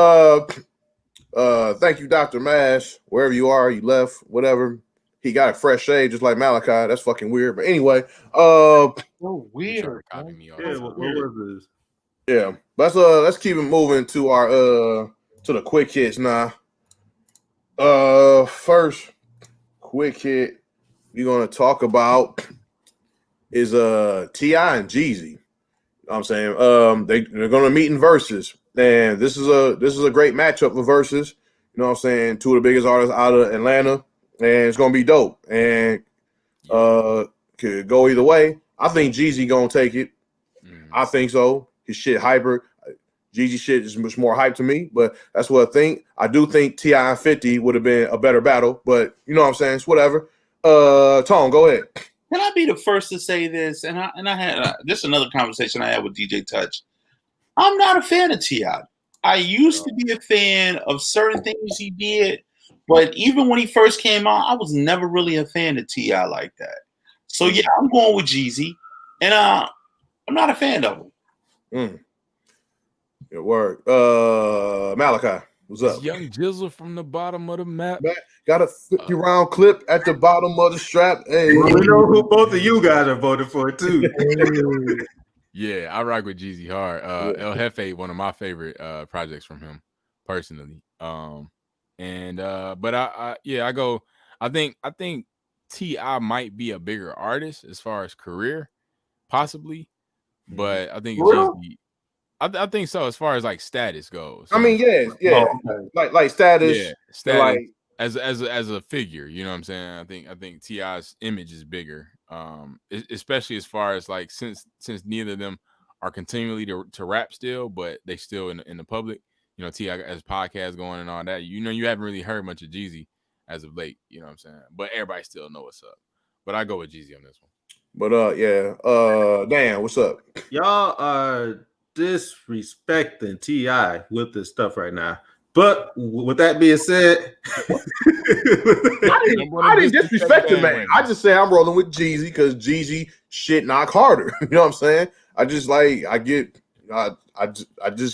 Thank you, Dr. Mash. Wherever you are, you left, whatever. He got a fresh shave just like Malachi. That's fucking weird. But anyway, so weird. Yeah, what was this? Yeah, let's keep it moving to our to the quick hits now. First quick hit we're gonna talk about is T.I. and Jeezy. You know what I'm saying? They're gonna meet in verses, and this is a great matchup for verses. You know what I'm saying? Two of the biggest artists out of Atlanta, and it's gonna be dope. And could go either way. I think Jeezy gonna take it. I think so. His shit hyper. Jeezy shit is much more hype to me, but that's what I think. I do think T.I. and 50 would have been a better battle, but you know what I'm saying? It's whatever. Tone, go ahead. Can I be the first to say this? And I had this is another conversation I had with DJ Touch. I'm not a fan of T.I. I used to be a fan of certain things he did, but even when he first came out, I was never really a fan of T.I. like that. So yeah, I'm going with Jeezy, and I'm not a fan of him. Good word. Malachi, what's up? Young Jizzle from the bottom of the map. Got a 50-round clip at the bottom of the strap. Hey, well, we know who both of you guys are voting for too. Yeah, I rock with Jeezy hard. El Jefe, one of my favorite projects from him personally. But I go. I think T.I. might be a bigger artist as far as career, possibly. But I think Jeezy. I think so as far as like status goes. I mean, yeah, like status, yeah, status like, as a figure. You know what I'm saying? I think T.I.'s image is bigger, especially as far as like since neither of them are continually to rap still, but they still in the public. You know, T.I. has podcasts going and all that. You know, you haven't really heard much of Jeezy as of late. You know what I'm saying? But everybody still know what's up. But I go with Jeezy on this one. But Dan, what's up? Y'all are disrespecting T.I. with this stuff right now. But with that being said, I didn't disrespect him, man. I just say I'm rolling with Jeezy because Jeezy shit knock harder. You know what I'm saying? I just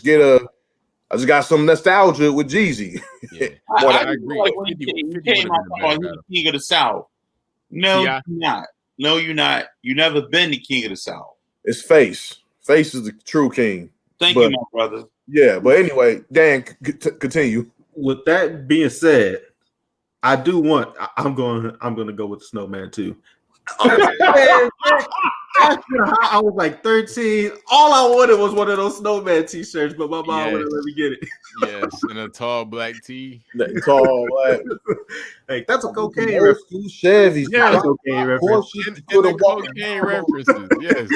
get I just got some nostalgia with Jeezy. Yeah, I agree. like when he came out talking about he's king of the South. No, you're not. No, you're not. You never been the king of the South. It's Face. Face is the true king. Thank you, my brother. Yeah, but anyway, Dan, continue. With that being said, I do want. I'm going to go with the Snowman too. After I was like 13, all I wanted was one of those Snowman T-shirts, but my mom wouldn't let me get it. Yes, and a tall black tee. Tall black. Hey, that's a cocaine reference. Chevy. Yeah, that's a cocaine reference. And the cocaine references. Yes,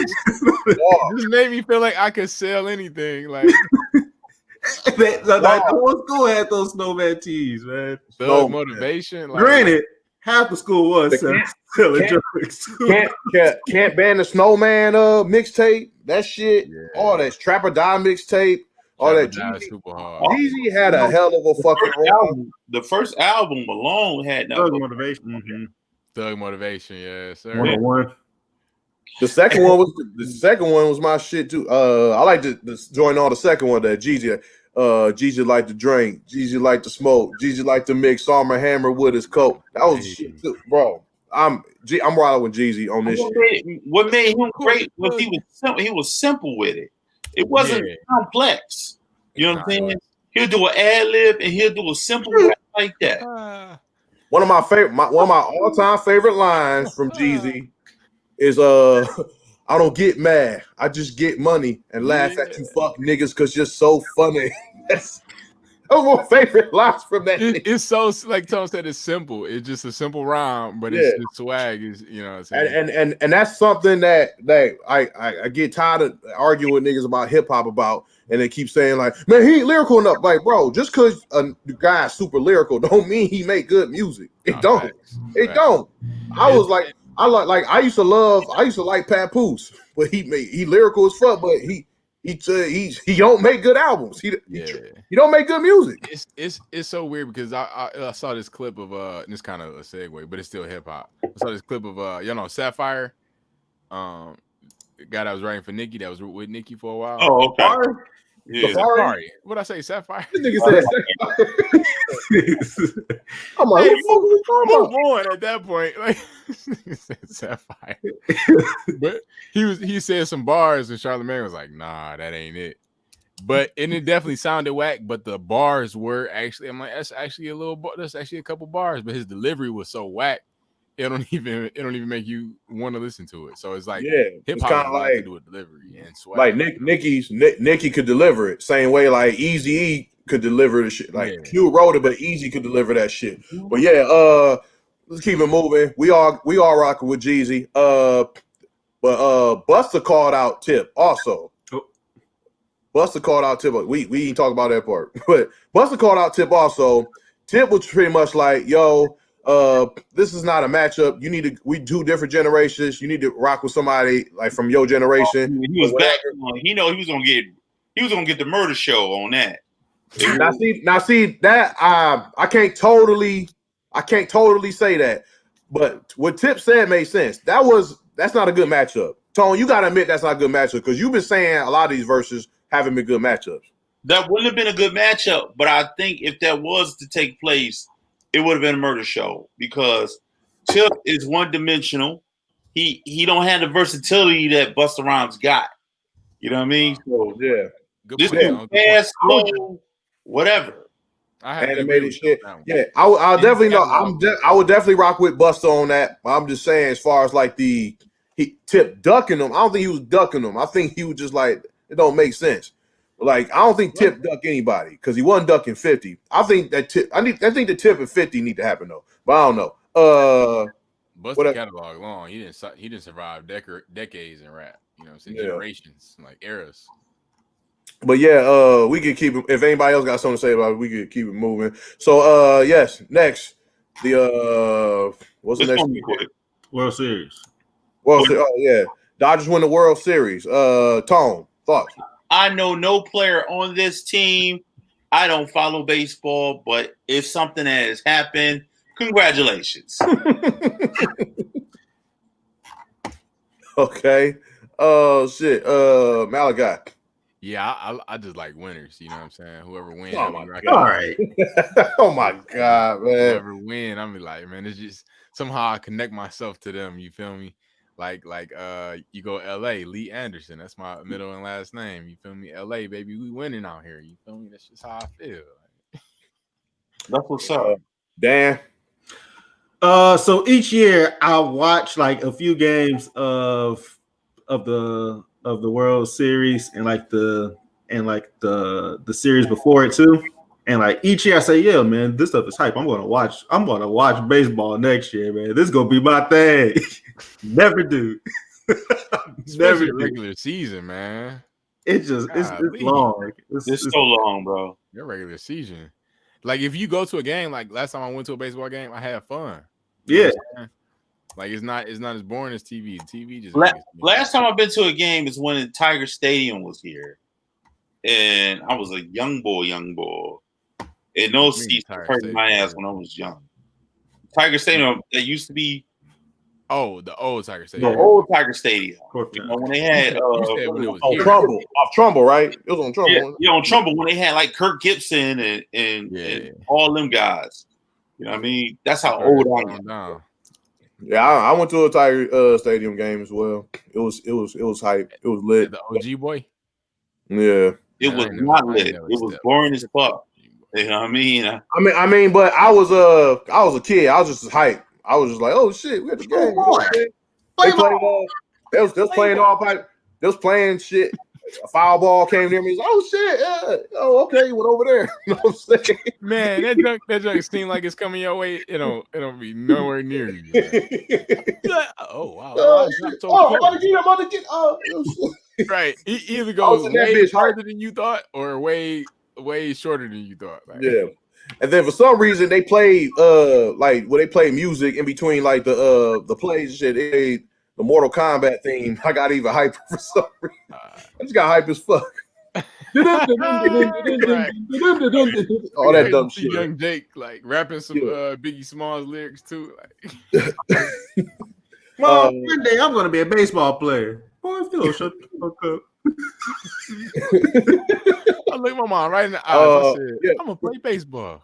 this made me feel like I could sell anything. Like the whole school had those Snowman tees, man. Thug motivation. Like, granted, half the school was selling drugs. Can't ban the Snowman mixtape. That shit. Yeah. All that Trapper Die mixtape. All that super hard. Jeezy had a hell of a fucking album. The first album alone had Thug Motivation. Mm-hmm. Thug Motivation, yes, sir. 101. The second one was my shit too. I like to join on the second one that Jeezy. Jeezy liked to drink. Jeezy liked to smoke. Jeezy liked to mix Armor Hammer with his coke. That was shit too, bro. I'm riding with Jeezy on this shit. What made him great was he was simple with it. It wasn't complex. You know what I'm saying? He'll do an ad lib and he'll do a simple rap like that. One of my all-time favorite lines from Jeezy is I don't get mad. I just get money and laugh at you fuck niggas because you're so funny. That's my favorite lines from that. It's so, like Tom said, it's simple. It's just a simple rhyme, but it's swag. Is you know what I'm saying? And that's something that I get tired of arguing with niggas about hip hop about, and they keep saying like, man, he ain't lyrical enough. Like, bro, just because a guy's super lyrical don't mean he make good music. It don't. Facts. It don't. I was like. I used to like Papoose, but he lyrical as fuck, but he don't make good albums. He don't make good music. It's so weird because I saw this clip of and it's kind of a segue, but it's still hip hop. I saw this clip of Sapphire, the guy that was writing for Nicki, that was with Nicki for a while. Oh, okay. Yeah. Sorry, what I say, Sapphire? This nigga said Sapphire. I'm like, move on at that point. Like, said Sapphire, but he said some bars, and Charlamagne was like, "Nah, that ain't it." But and it definitely sounded whack. But the bars were actually, I'm like, that's actually a couple bars. But his delivery was so whack, it don't even make you want to listen to it. So it's like hip hop has a lot to do with delivery and swag. Like Nicki could deliver it same way like Eazy-E could deliver the shit. Like Q wrote it, but Eazy could deliver that shit. But let's keep it moving. We all rocking with Jeezy. But Busta called out Tip also. Busta called out Tip. We ain't talk about that part, but Busta called out Tip also. Tip was pretty much like, yo. This is not a matchup. We two different generations. You need to rock with somebody like from your generation. He was back. He know he was gonna get the murder show on that. Now see that I can't totally say that, but what Tip said made sense. That's not a good matchup. Tone, you gotta admit that's not a good matchup because you've been saying a lot of these verses haven't been good matchups. That wouldn't have been a good matchup, but I think if that was to take place, it would have been a murder show because Tip is one dimensional. He don't have the versatility that Busta Rhymes got. You know what I mean? So this is fast, slow, whatever. Animated shit. Yeah, I'll definitely know. I would definitely rock with Busta on that. I'm just saying, as far as like Tip ducking him, I don't think he was ducking him. I think he was just like, it don't make sense. Like, I don't think Tip ducked anybody because he wasn't ducking 50. I think that the Tip and 50 need to happen though. But I don't know. Busta catalog long. He didn't survive decades in rap. You know what I'm saying? Generations, like eras. But we could keep it. If anybody else got something to say about it, we could keep it moving. So yes, next. What's the next? World Series. Dodgers win the World Series. Tone, thoughts? I know no player on this team. I don't follow baseball, but if something has happened, congratulations. Okay. Oh shit. Malachi. Yeah, I just like winners. You know what I'm saying? Whoever wins, Oh I'll my be God. rocking. All right. Oh my God, man. Whoever win, I'm be like, man, it's just somehow I connect myself to them. You feel me? Like you go L.A. Lee Anderson. That's my middle and last name. You feel me? L.A. baby, we winning out here. You feel me? That's just how I feel. That's what's up. Dan. So each year I watch like a few games of the World Series and the series before it too. And like each year I say, yeah, man, this stuff is hype. I'm gonna watch baseball next year, man. This is gonna be my thing. Never do. Especially regular season, man. It's just it's long. It's so long, bro. Your regular season. Like if you go to a game, like last time I went to a baseball game, I had fun. Yeah. Like it's not as boring as TV. TV just last time I've been to a game is when Tiger Stadium was here. And I was a young boy. And those seats hurt my ass when I was young. Tiger Stadium, that used to be the old Tiger Stadium. The old Tiger Stadium. You know, when they had on Trumbull, off Trumbull, right? It was on Trumbull. Yeah, on Trumbull when they had like Kirk Gibson and all them guys. You know what I mean? That's how old I am. Yeah, I went to a Tiger Stadium game as well. It was hype. It was lit. The OG boy. Yeah. It was not lit. It was boring as fuck. You know what I mean? I mean, but I was a kid. I was just hype. I was just like, oh shit, we had the game. They played. They was playing all pipe. They was playing shit. A foul ball came near me. He's like, oh shit, yeah. Oh okay, you went over there. You know what I'm saying? Man, that junk seemed like it's coming your way. It'll be nowhere near you. Like, oh wow. Right. He either goes way farther than you thought or way shorter than you thought. Like, yeah. And then for some reason they played like when they played music in between like the plays and shit, the Mortal Kombat theme. I got even hyper for some reason. I just got hype as fuck. All that dumb shit. Young Jake like rapping some Biggie Smalls lyrics too. Like, one day I'm gonna be a baseball player. Boy, Phil, shut the fuck up. I looked my mom right in the eyes. I said, I'm gonna play baseball.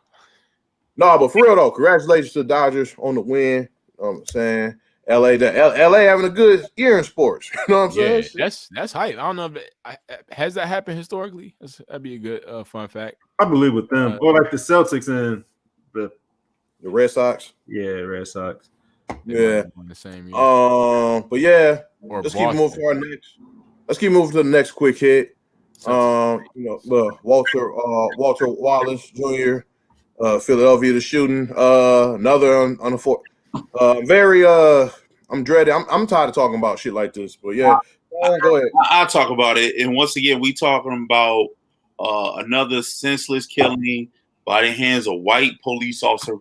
No, but for real though, congratulations to the Dodgers on the win. You know what I'm saying? LA having a good year in sports. You know what I'm saying? That's hype. I don't know if has that happened historically. That'd be a good fun fact. I believe with them, or like the Celtics and the Red Sox. Yeah, Red Sox. Yeah. The same year. But yeah, or let's Boston. keep moving to our next. Let's keep moving to the next quick hit. Walter Wallace Jr. Philadelphia, the shooting. Another on the very I'm dreading. I'm tired of talking about shit like this. But yeah, go ahead. I'll talk about it. And once again, we talking about another senseless killing by the hands of white police officer.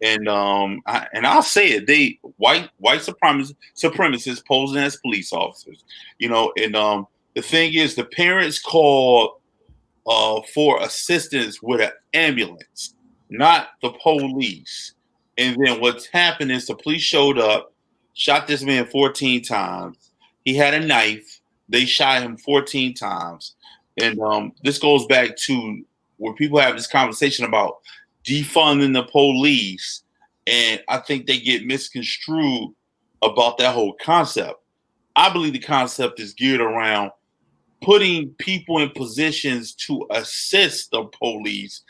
And I'll say it, they white supremacists posing as police officers. You know, and the thing is, the parents called for assistance with an ambulance, not the police. And then what's happened is the police showed up, shot this man 14 times. He had a knife. They shot him 14 times. And this goes back to where people have this conversation about defunding the police. And I think they get misconstrued about that whole concept. I believe the concept is geared around putting people in positions to assist the police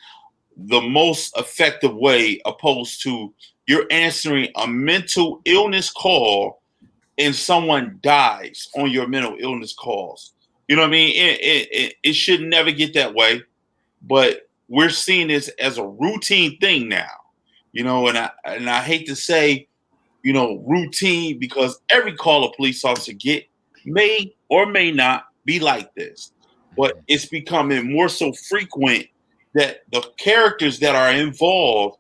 the most effective way, opposed to you're answering a mental illness call and someone dies on your mental illness calls. You know what I mean? It should never get that way, but we're seeing this as a routine thing now. You know, and I hate to say, you know, routine, because every call a police officer get may or may not be like this, but it's becoming more so frequent that the characters that are involved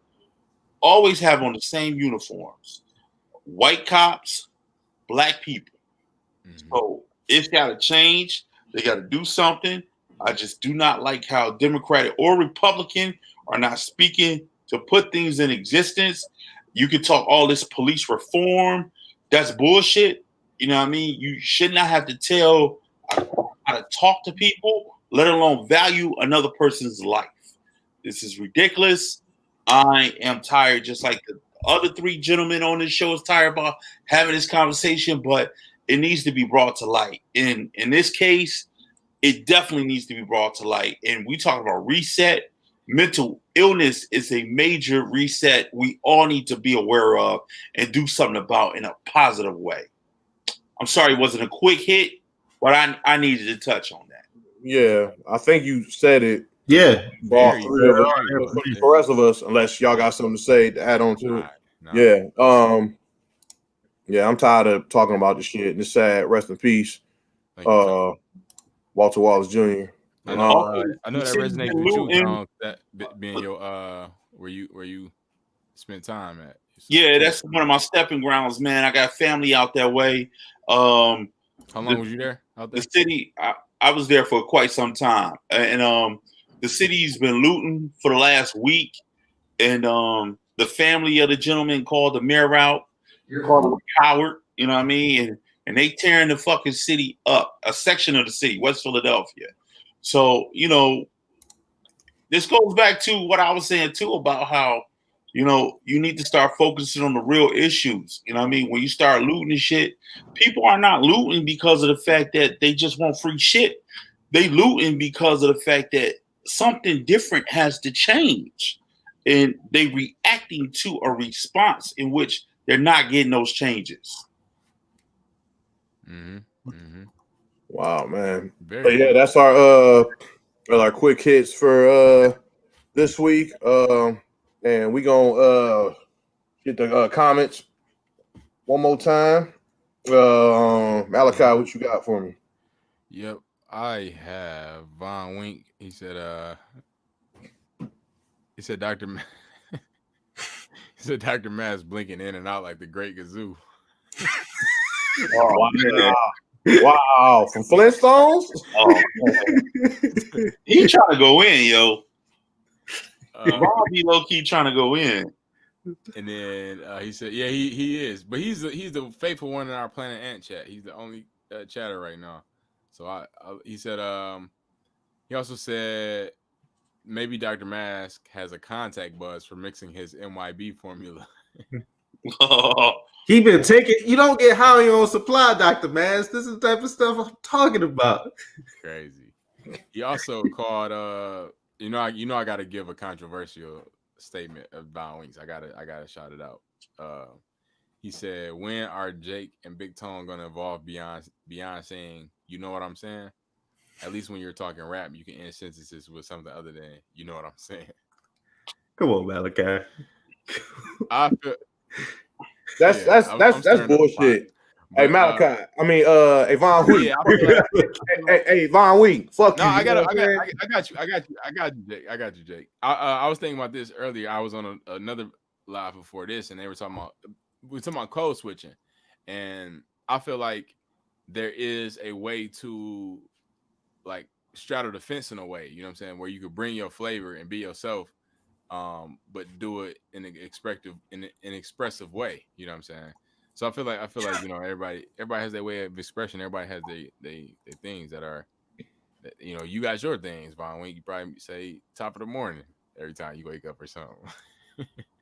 always have on the same uniforms: white cops, black people. So it's got to change. They got to do something. I just do not like how Democratic or Republican are not speaking to put things in existence. You can talk all this police reform. That's bullshit. You know what I mean? You should not have to tell how to talk to people. let alone value another person's life. This is ridiculous. I am tired, just like the other three gentlemen on this show is tired about having this conversation, but it needs to be brought to light. In this case, it definitely needs to be brought to light. And we talk about reset. Mental illness is a major reset we all need to be aware of and do something about in a positive way. I'm sorry it wasn't a quick hit, but I needed to touch on that. Yeah, I think you said it. Yeah. For all three of us, for the rest of us, unless y'all got something to say to add on to it. Yeah. Yeah, I'm tired of talking about this shit. And it's sad. Rest in peace. Walter Wallace Jr. I know that resonates with you, Tom, that being your where you spent time at. Yeah, that's one of my stepping grounds, man. I got family out that way. How long was you there? Out there? The city, I was there for quite some time, and the city's been looting for the last week, and the family of the gentleman called the mayor out. You're called a coward, you know what I mean? And they tearing the fucking city up, a section of the city, West Philadelphia. So, you know, this goes back to what I was saying too about how, you know, you need to start focusing on the real issues. You know what I mean? When you start looting and shit, people are not looting because of the fact that they just want free shit. They looting because of the fact that something different has to change. And they reacting to a response in which they're not getting those changes. Mm-hmm. Mm-hmm. Wow, man. Yeah, that's our quick hits for this week. And we gonna get the comments one more time. Malachi, what you got for me? Yep, I have Von Wink. He said Dr. He said Dr. Mass blinking in and out like the Great Gazoo. Oh, wow, from Flintstones? Oh, he trying to go in, yo. Bobby low-key trying to go in. And then he said, yeah, he is. But he's the faithful one in our Planet Ant chat. He's the only chatter right now. So he said he also said maybe Dr. Mask has a contact buzz for mixing his MYB formula. He been taking. You don't get high on your own supply, Dr. Mask. This is the type of stuff I'm talking about. Crazy. He also called you know I gotta give a controversial statement about Winks. I gotta shout it out. He said, when are Jake and Big Tone gonna evolve beyond saying, you know what I'm saying? At least when you're talking rap, you can end sentences with something other than you know what I'm saying. Come on, Malachi. I feel that's bullshit. Hey, Malachi. Hey, Von Wheat. Hey, Von Wheat. Fuck no, you. I got you, Jake. I was thinking about this earlier. I was on another live before this, and we were talking about code switching, and I feel like there is a way to like straddle the fence in a way. You know what I'm saying? Where you could bring your flavor and be yourself, but do it in an expressive way. You know what I'm saying? So I feel like you know everybody has their way of expression. Everybody has their things that are, you know, you got your things, Von Wink. You probably say top of the morning every time you wake up or something.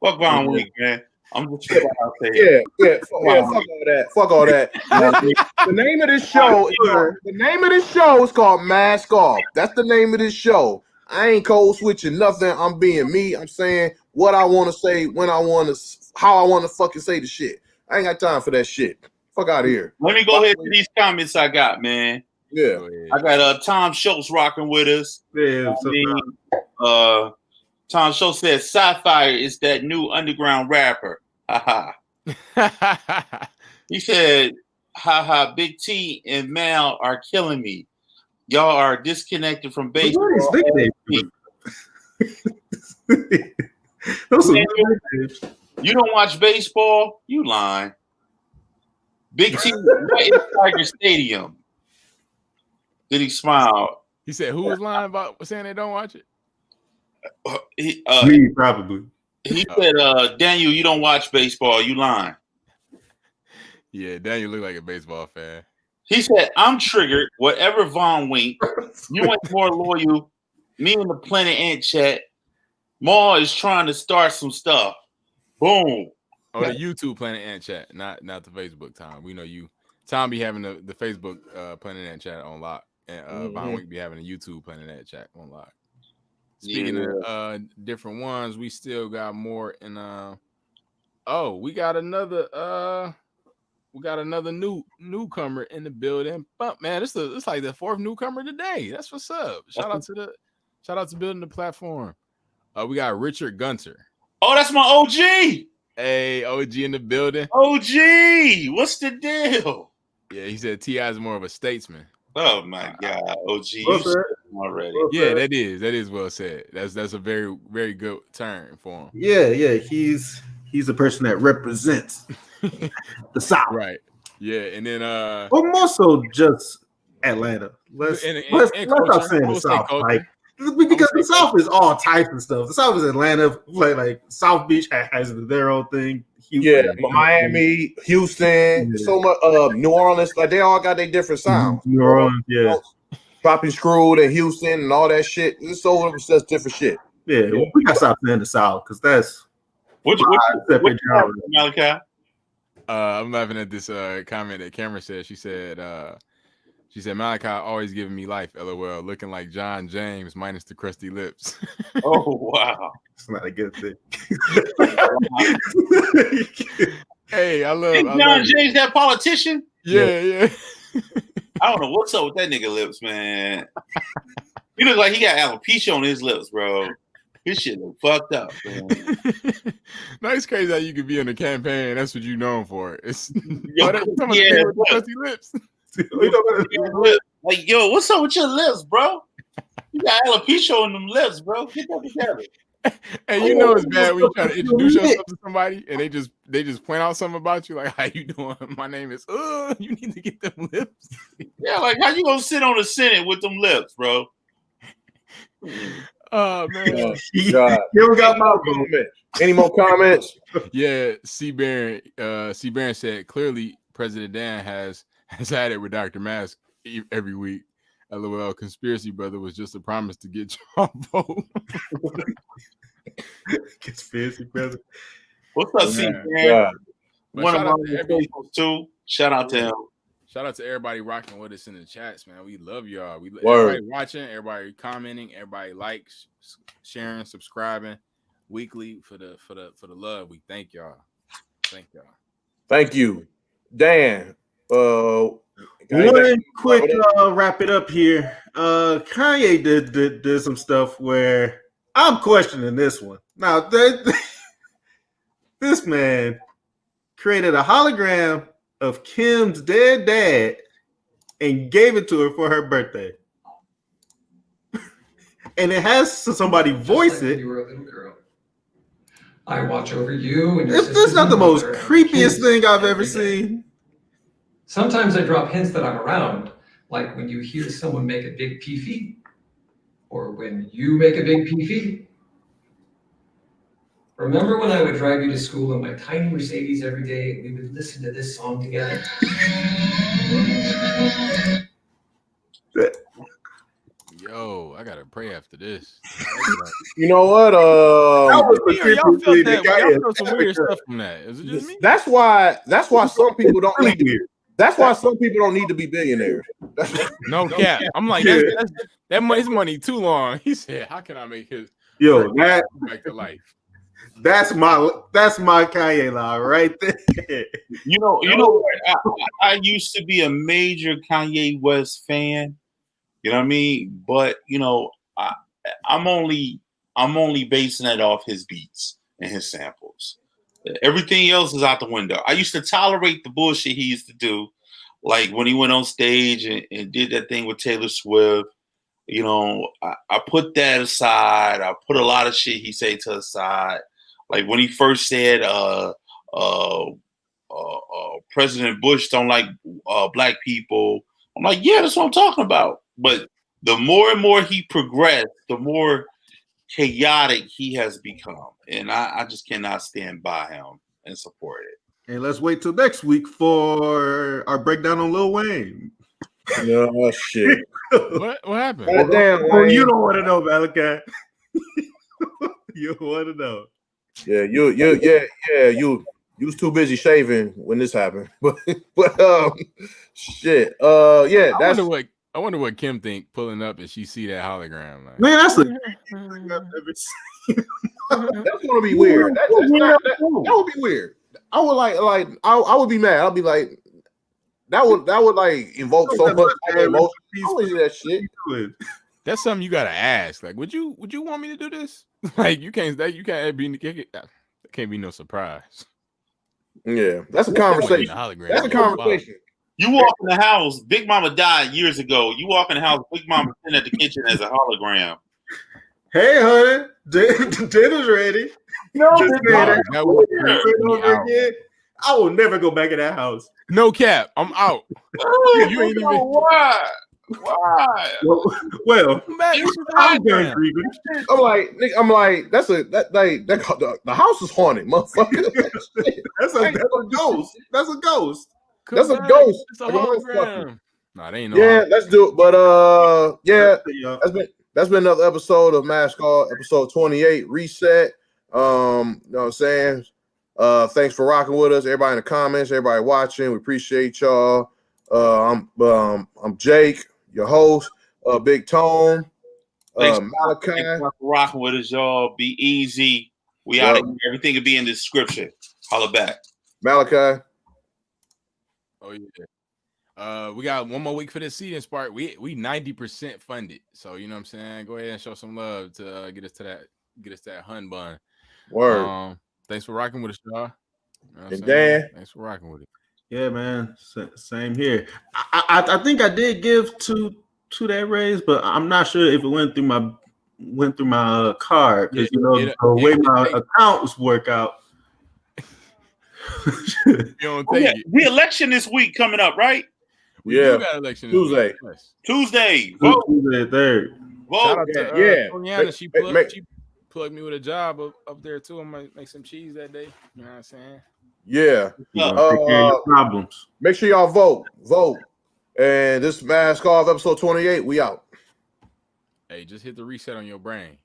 Fuck Von Wink, man. I'm just fuck all that. Fuck all that. The name of this show is called Mask Off. That's the name of this show. I ain't code switching nothing. I'm being me. I'm saying what I want to say, when I want to, how I want to fucking say the shit. I ain't got time for that shit. Fuck out of here. Let me go ahead to these comments I got, man. Yeah. I got Tom Schultz rocking with us. Yeah, Tom Schultz said Sci-Fi is that new underground rapper. Haha. He said, haha, Big T and Mal are killing me. Y'all are disconnected from baseball. You don't watch baseball? You lying. Big T in Tiger Stadium. Did he smile? He said, who was lying about saying they don't watch it? Me, probably. He said, Daniel, you don't watch baseball. You lying. Yeah, Daniel look like a baseball fan. He said, "I'm triggered. Whatever Von Wink, you ain't more loyal. Me and the Planet Ant chat. Maul is trying to start some stuff. Boom. Oh, the YouTube Planet Ant chat, not the Facebook Tom. We know you. Tom be having the Facebook Planet Ant chat on lock, and Von Wink be having a YouTube Planet Ant chat on lock. Speaking of different ones, we still got more in we got another newcomer in the building. But man, it's like the fourth newcomer today. That's what's up. Shout out to building the platform. We got Richard Gunter. Oh, that's my OG. Hey, OG in the building. OG, what's the deal? Yeah, he said T.I. is more of a statesman. Oh my God, OG, already. Yeah, that is well said. That's a very, very good term for him. Yeah, he's a person that represents the South, right? Yeah, and then or more so just Atlanta. Let's stop saying the South, like, because the South is all types of stuff. The South is Atlanta, like South Beach has their own thing. Houston, Miami, Houston, so much. New Orleans, like they all got their different sounds. New Orleans, yeah. Poppy Screwed and Houston and all that shit. It's so that's different shit. Yeah, we got to stop saying the South because that's what Malachi. I'm laughing at this comment that Cameron said. She said Malachi always giving me life, LOL, looking like John James minus the crusty lips. Oh wow. It's not a good thing. Hey, I love John James, that politician. Yeah. I don't know what's up with that nigga lips, man. He look like he got alopecia on his lips, bro. His shit look fucked up, man. No, it's crazy how you could be in a campaign. That's what you're known for. It's crusty lips. Like, yo, what's up with your lips, bro? You got alopecia on them lips, bro. Get that together. And you know it's bad when you try to introduce yourself to somebody and they just point out something about you, like, how you doing? My name is you need to get them lips. Yeah, like how you gonna sit on the Senate with them lips, bro? Oh man. Any more comments? Yeah, C Baron said clearly President Dan has had it with Dr. Mask every week. LOL, conspiracy brother was just a promise to get your vote. Conspiracy brother. What's up, C Baron? One of my too. Shout out to him. Shout out to everybody rocking with us in the chats, man. We love y'all. Everybody watching, everybody commenting, everybody likes, sharing, subscribing weekly for the love. We thank y'all. Thank you, Dan. One quick wrap it up here. Kanye did some stuff where I'm questioning this one. Now, this man created a hologram of Kim's dead dad and gave it to her for her birthday. And it has somebody voice it. You were a little girl. I watch over you. And this is not the most creepiest thing I've ever seen. Sometimes I drop hints that I'm around, like when you hear someone make a big pee-fee, or when you make a big pee-fee. Remember when I would drive you to school in my tiny Mercedes every day and we would listen to this song together? Yo, I gotta pray after this. You know what? Y'all felt some weird stuff from that. Is it just me? That's why some people don't need to. That's why some people don't need to be billionaires. No cap. I'm like, his money too long. He said, "How can I make his that back to life?" That's my Kanye line right there. You know, I used to be a major Kanye West fan. You know what I mean? But you know, I'm only basing that off his beats and his samples. Everything else is out the window. I used to tolerate the bullshit he used to do, like when he went on stage and did that thing with Taylor Swift. You know, I put that aside. I put a lot of shit he said to the side. Like when he first said, President Bush don't like black people. I'm like, yeah, that's what I'm talking about. But the more and more he progressed, the more chaotic he has become. And I just cannot stand by him and support it. And let's wait till next week for our breakdown on Lil Wayne. No shit. What happened? Goddamn, Oh, you Wayne. don't want to know, Malachi. You want to know. Yeah, you was too busy shaving when this happened. But shit. Yeah, I that's wonder what Kim think pulling up and she see that hologram. Like, Man, that's a that's gonna be weird. That would be weird. I would I would be mad. I'll be like, that would like invoke so much emotion. I wouldn't do that shit. that's something you gotta ask. Like, would you want me to do this? Like, you can't be that can't be no surprise. Yeah, that's a conversation. That's a conversation. You walk in the house. Big Mama died years ago. You walk in the house. Big Mama sitting at the kitchen as a hologram. Hey, honey, dinner's ready. No, I will never go back in that house. No cap, I'm out. You ain't even. Why? Well, I'm done grieving. I'm like, the house is haunted, motherfucker. That's a ghost. That's a ghost. That's a ghost. It's a hologram. Nah, they ain't no. Yeah, let's do it. But yeah, that's been another episode of Mask Off, episode 28, Reset. You know what I'm saying? Thanks for rocking with us, everybody in the comments, everybody watching. We appreciate y'all. I'm Jake, your host. Big Tone, Malachi. Thanks for rocking with us, y'all. Be easy. We out of here. Everything will be in the description. Holla back. Malachi. Oh yeah. We got one more week for this season, Spark. We 90% funded. So you know what I'm saying? Go ahead and show some love to get us to that hun bun. Word. Thanks for rocking with us, y'all. You know and Dan. Thanks for rocking with it. Yeah, man. Same here. I think I did give to that raise, but I'm not sure if it went through my card because the way my accounts work out. You don't take it. The election this week coming up, right? We do got election Tuesday. Tuesday. Vote. Tuesday, 3rd. Vote. Shout out to Tonyana. She plugged me with a job up there too. I might make some cheese that day. You know what I'm saying? Yeah. Take care of your problems. Make sure y'all vote. And this Mask Off episode 28, we out. Hey, just hit the reset on your brain.